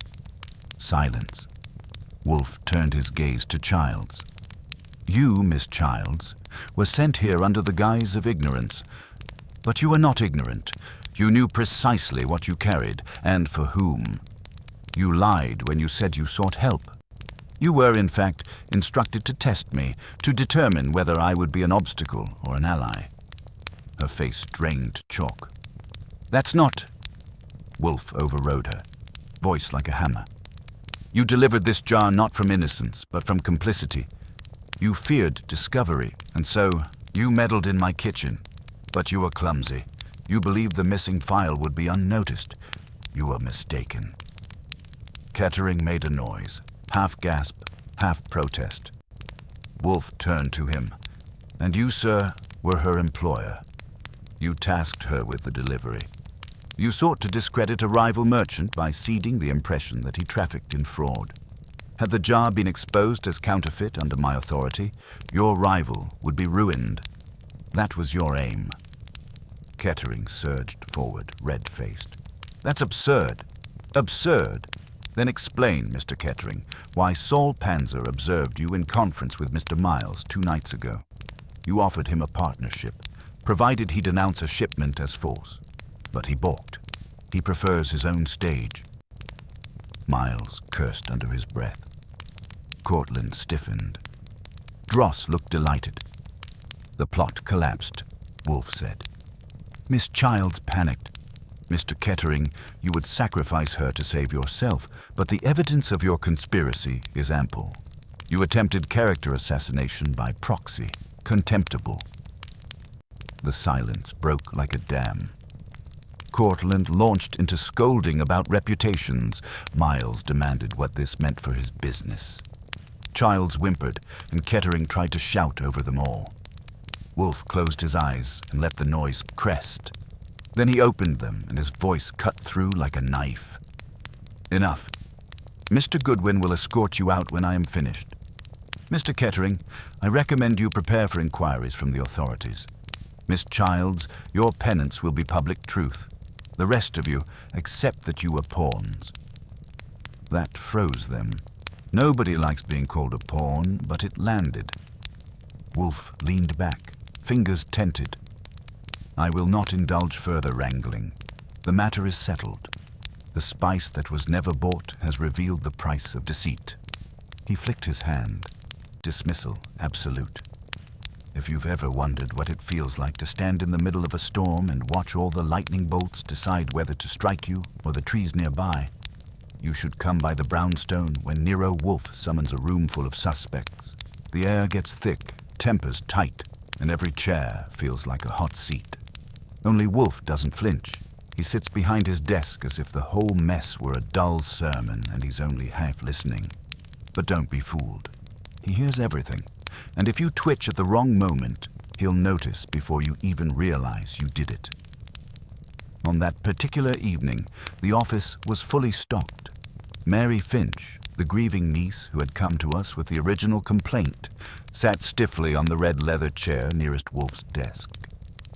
Silence. Wolfe turned his gaze to Childs. "You, Miss Childs, were sent here under the guise of ignorance. But you were not ignorant. You knew precisely what you carried, and for whom. You lied when you said you sought help. You were, in fact, instructed to test me, to determine whether I would be an obstacle or an ally." Her face drained chalk. "That's not—" Wolfe overrode her, voice like a hammer. "You delivered this jar not from innocence, but from complicity. You feared discovery, and so you meddled in my kitchen. But you were clumsy. You believed the missing file would be unnoticed. You were mistaken." Kettering made a noise, half gasp, half protest. Wolfe turned to him. "And you, sir, were her employer. You tasked her with the delivery. You sought to discredit a rival merchant by seeding the impression that he trafficked in fraud. Had the jar been exposed as counterfeit under my authority, your rival would be ruined. That was your aim." Kettering surged forward, red-faced. "That's absurd. Absurd. Then explain, Mr. Kettering, why Saul Panzer observed you in conference with Mr. Miles 2 nights ago. You offered him a partnership, provided he denounce a shipment as false. But he balked. He prefers his own stage." Miles cursed under his breath. Cortland stiffened. Dross looked delighted. "The plot collapsed," Wolfe said. "Miss Childs panicked. Mr. Kettering, you would sacrifice her to save yourself, but the evidence of your conspiracy is ample. You attempted character assassination by proxy, contemptible." The silence broke like a dam. Cortland launched into scolding about reputations. Miles demanded what this meant for his business. Childs whimpered, and Kettering tried to shout over them all. Wolfe closed his eyes and let the noise crest. Then he opened them, and his voice cut through like a knife. "Enough. Mr. Goodwin will escort you out when I am finished. Mr. Kettering, I recommend you prepare for inquiries from the authorities. Miss Childs, your penance will be public truth. The rest of you, accept that you were pawns." That froze them. Nobody likes being called a pawn, but it landed. Wolfe leaned back, fingers tented. "I will not indulge further wrangling. The matter is settled. The spice that was never bought has revealed the price of deceit." He flicked his hand. Dismissal absolute. If you've ever wondered what it feels like to stand in the middle of a storm and watch all the lightning bolts decide whether to strike you or the trees nearby, you should come by the brownstone when Nero Wolfe summons a room full of suspects. The air gets thick, tempers tight, and every chair feels like a hot seat. Only Wolfe doesn't flinch. He sits behind his desk as if the whole mess were a dull sermon and he's only half listening. But don't be fooled. He hears everything. And if you twitch at the wrong moment, he'll notice before you even realize you did it. On that particular evening, the office was fully stocked. Mary Finch, the grieving niece who had come to us with the original complaint, sat stiffly on the red leather chair nearest Wolfe's desk.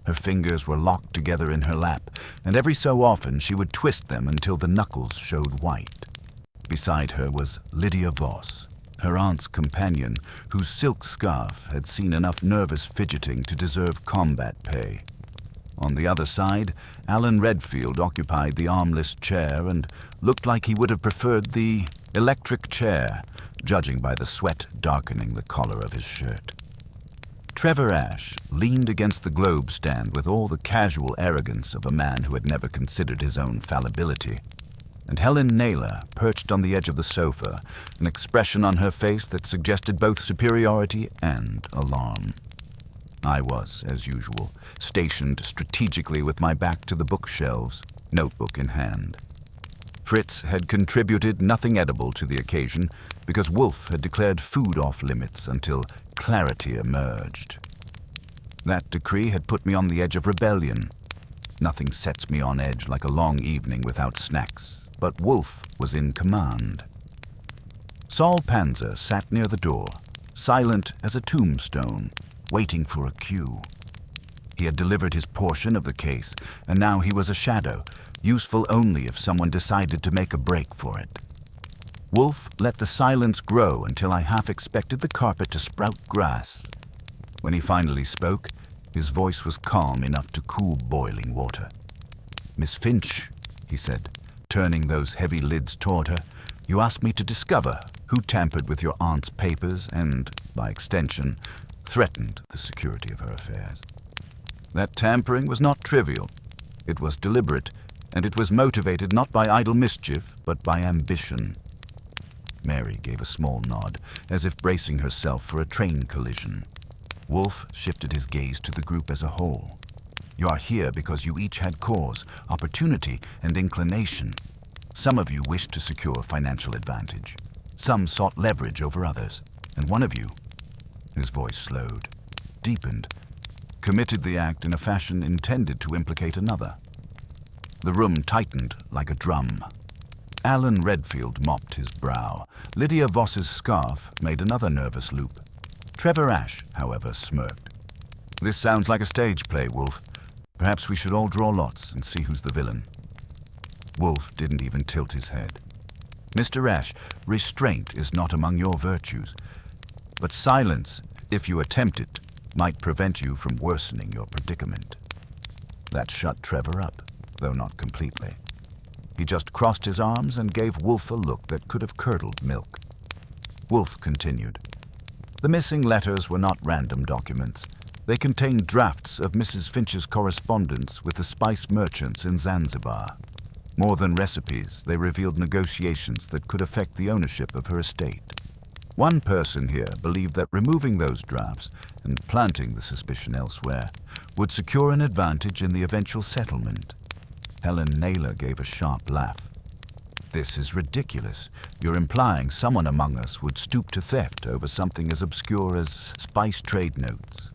Her fingers were locked together in her lap, and every so often she would twist them until the knuckles showed white. Beside her was Lydia Voss, her aunt's companion, whose silk scarf had seen enough nervous fidgeting to deserve combat pay. On the other side, Alan Redfield occupied the armless chair and looked like he would have preferred the electric chair, judging by the sweat darkening the collar of his shirt. Trevor Ashe leaned against the globe stand with all the casual arrogance of a man who had never considered his own fallibility, and Helen Naylor perched on the edge of the sofa, an expression on her face that suggested both superiority and alarm. I was, as usual, stationed strategically with my back to the bookshelves, notebook in hand. Fritz had contributed nothing edible to the occasion because Wolfe had declared food off limits until clarity emerged. That decree had put me on the edge of rebellion. Nothing sets me on edge like a long evening without snacks, but Wolfe was in command. Saul Panzer sat near the door, silent as a tombstone, waiting for a cue. He had delivered his portion of the case, and now he was a shadow, useful only if someone decided to make a break for it. Wolfe let the silence grow until I half expected the carpet to sprout grass. When he finally spoke, his voice was calm enough to cool boiling water. "Miss Finch," he said, turning those heavy lids toward her, "you asked me to discover who tampered with your aunt's papers and, by extension, threatened the security of her affairs. That tampering was not trivial. It was deliberate, and it was motivated not by idle mischief, but by ambition." Mary gave a small nod, as if bracing herself for a train collision. Wolfe shifted his gaze to the group as a whole. "You are here because you each had cause, opportunity, and inclination. Some of you wished to secure financial advantage. Some sought leverage over others, and one of you," his voice slowed, deepened, "committed the act in a fashion intended to implicate another." The room tightened like a drum. Alan Redfield mopped his brow. Lydia Voss's scarf made another nervous loop. Trevor Ashe, however, smirked. "This sounds like a stage play, Wolfe. Perhaps we should all draw lots and see who's the villain." Wolfe didn't even tilt his head. "Mr. Ashe, restraint is not among your virtues, but silence, if you attempt it, might prevent you from worsening your predicament." That shut Trevor up, though not completely. He just crossed his arms and gave Wolfe a look that could have curdled milk. Wolfe continued. "The missing letters were not random documents. They contained drafts of Mrs. Finch's correspondence with the spice merchants in Zanzibar. More than recipes, they revealed negotiations that could affect the ownership of her estate. One person here believed that removing those drafts and planting the suspicion elsewhere would secure an advantage in the eventual settlement." Helen Naylor gave a sharp laugh. "This is ridiculous. You're implying someone among us would stoop to theft over something as obscure as spice trade notes."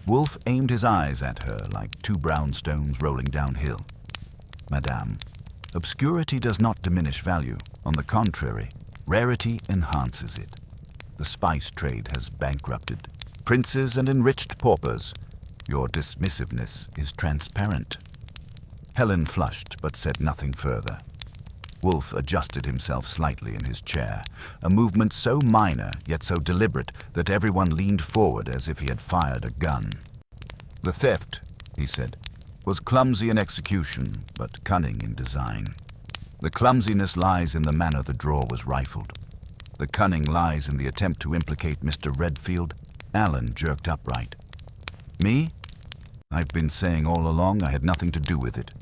Wolfe aimed his eyes at her like two brownstones rolling downhill. "Madame, obscurity does not diminish value. On the contrary, rarity enhances it. The spice trade has bankrupted princes and enriched paupers. Your dismissiveness is transparent." Helen flushed but said nothing further. Wolfe adjusted himself slightly in his chair, a movement so minor yet so deliberate that everyone leaned forward as if he had fired a gun. "The theft," he said, "was clumsy in execution but cunning in design. The clumsiness lies in the manner the drawer was rifled. The cunning lies in the attempt to implicate Mr. Redfield." Alan jerked upright. "Me? I've been saying all along I had nothing to do with it."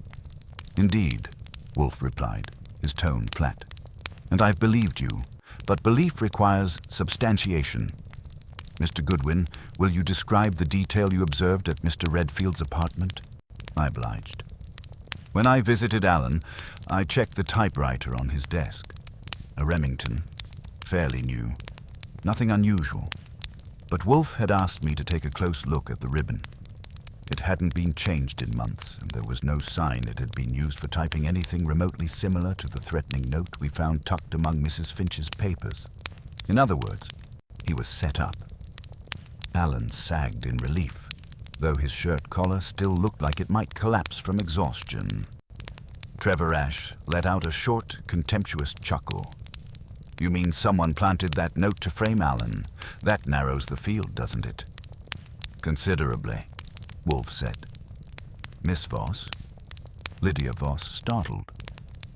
"Indeed," Wolfe replied, his tone flat. "And I've believed you, but belief requires substantiation. Mr. Goodwin, will you describe the detail you observed at Mr. Redfield's apartment?" I obliged. "When I visited Alan, I checked the typewriter on his desk. A Remington, fairly new, nothing unusual. But Wolfe had asked me to take a close look at the ribbon. It hadn't been changed in months, and there was no sign it had been used for typing anything remotely similar to the threatening note we found tucked among Mrs. Finch's papers. In other words, he was set up." Alan sagged in relief, though his shirt collar still looked like it might collapse from exhaustion. Trevor Ashe let out a short, contemptuous chuckle. You mean someone planted that note to frame Alan? That narrows the field, doesn't it? Considerably, Wolfe said. Miss Voss? Lydia Voss, startled.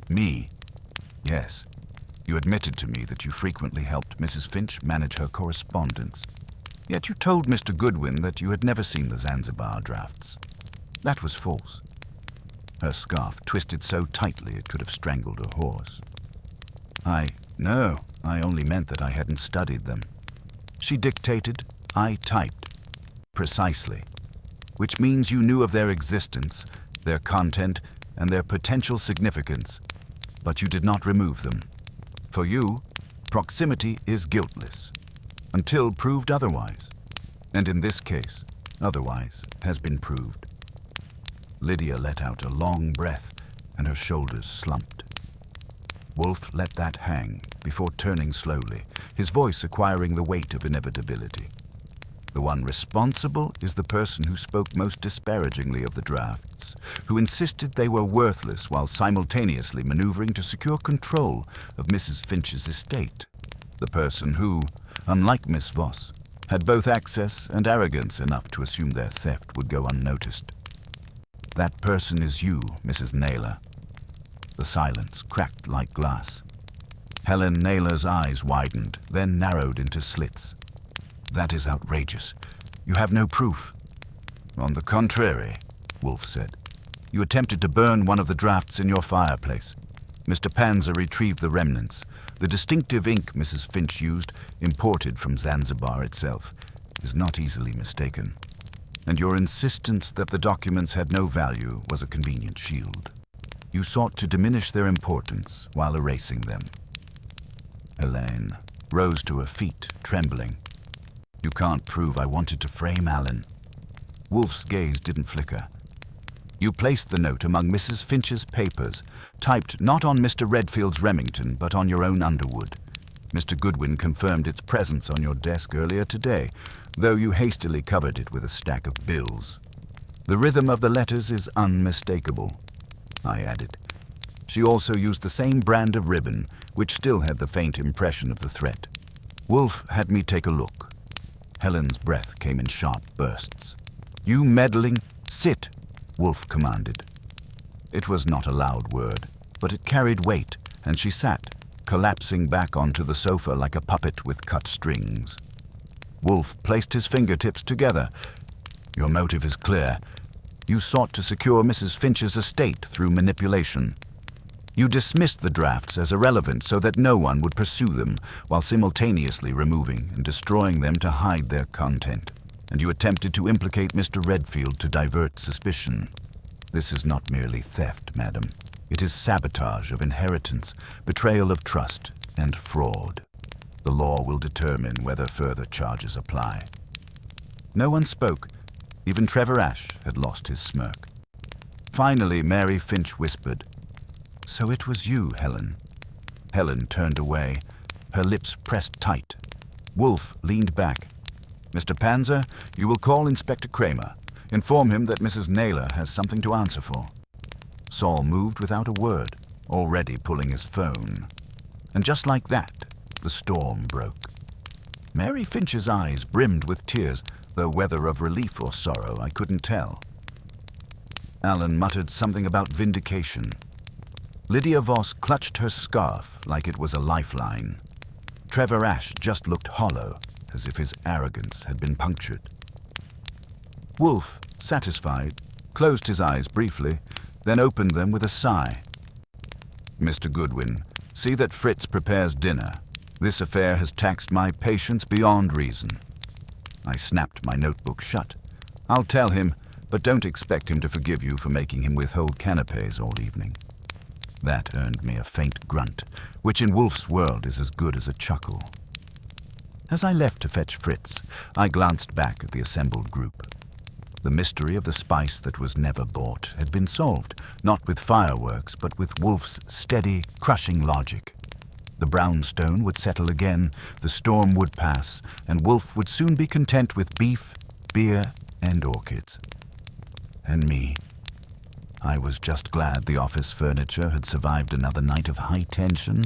Me? Yes. You admitted to me that you frequently helped Mrs. Finch manage her correspondence. Yet you told Mr. Goodwin that you had never seen the Zanzibar drafts. That was false. Her scarf twisted so tightly it could have strangled a horse. No, I only meant that I hadn't studied them. She dictated, I typed. Precisely. Which means you knew of their existence, their content, and their potential significance, but you did not remove them. For you, proximity is guiltless, until proved otherwise. And in this case, otherwise has been proved. Lydia let out a long breath, and her shoulders slumped. Wolfe let that hang before turning slowly, his voice acquiring the weight of inevitability. The one responsible is the person who spoke most disparagingly of the drafts, who insisted they were worthless while simultaneously maneuvering to secure control of Mrs. Finch's estate. The person who, unlike Miss Voss, had both access and arrogance enough to assume their theft would go unnoticed. That person is you, Mrs. Naylor. The silence cracked like glass. Helen Naylor's eyes widened, then narrowed into slits. That is outrageous. You have no proof. On the contrary, Wolfe said. You attempted to burn one of the drafts in your fireplace. Mr. Panzer retrieved the remnants. The distinctive ink Mrs. Finch used, imported from Zanzibar itself, is not easily mistaken. And your insistence that the documents had no value was a convenient shield. You sought to diminish their importance while erasing them. Helene rose to her feet, trembling. You can't prove I wanted to frame Alan. Wolfe's gaze didn't flicker. You placed the note among Mrs. Finch's papers, typed not on Mr. Redfield's Remington, but on your own Underwood. Mr. Goodwin confirmed its presence on your desk earlier today, though you hastily covered it with a stack of bills. The rhythm of the letters is unmistakable, I added. She also used the same brand of ribbon, which still had the faint impression of the threat. Wolfe had me take a look. Helen's breath came in sharp bursts. You meddling, sit, Wolfe commanded. It was not a loud word, but it carried weight, and she sat, collapsing back onto the sofa like a puppet with cut strings. Wolfe placed his fingertips together. Your motive is clear. You sought to secure Mrs. Finch's estate through manipulation. You dismissed the drafts as irrelevant so that no one would pursue them, while simultaneously removing and destroying them to hide their content. And you attempted to implicate Mr. Redfield to divert suspicion. This is not merely theft, madam. It is sabotage of inheritance, betrayal of trust, and fraud. The law will determine whether further charges apply. No one spoke. Even Trevor Ashe had lost his smirk. Finally, Mary Finch whispered, So it was you, Helen. Helen turned away, her lips pressed tight. Wolfe leaned back. Mr. Panzer, you will call Inspector Kramer. Inform him that Mrs. Naylor has something to answer for. Saul moved without a word, already pulling his phone. And just like that, the storm broke. Mary Finch's eyes brimmed with tears, though whether of relief or sorrow I couldn't tell. Alan muttered something about vindication. Lydia Voss clutched her scarf like it was a lifeline. Trevor Ashe just looked hollow, as if his arrogance had been punctured. Wolfe, satisfied, closed his eyes briefly, then opened them with a sigh. Mr. Goodwin, see that Fritz prepares dinner. This affair has taxed my patience beyond reason. I snapped my notebook shut. I'll tell him, but don't expect him to forgive you for making him withhold canapes all evening. That earned me a faint grunt, which in Wolfe's world is as good as a chuckle. As I left to fetch Fritz, I glanced back at the assembled group. The mystery of the spice that was never bought had been solved, not with fireworks, but with Wolfe's steady, crushing logic. The brownstone would settle again, the storm would pass, and Wolfe would soon be content with beef, beer, and orchids. And me. I was just glad the office furniture had survived another night of high tension,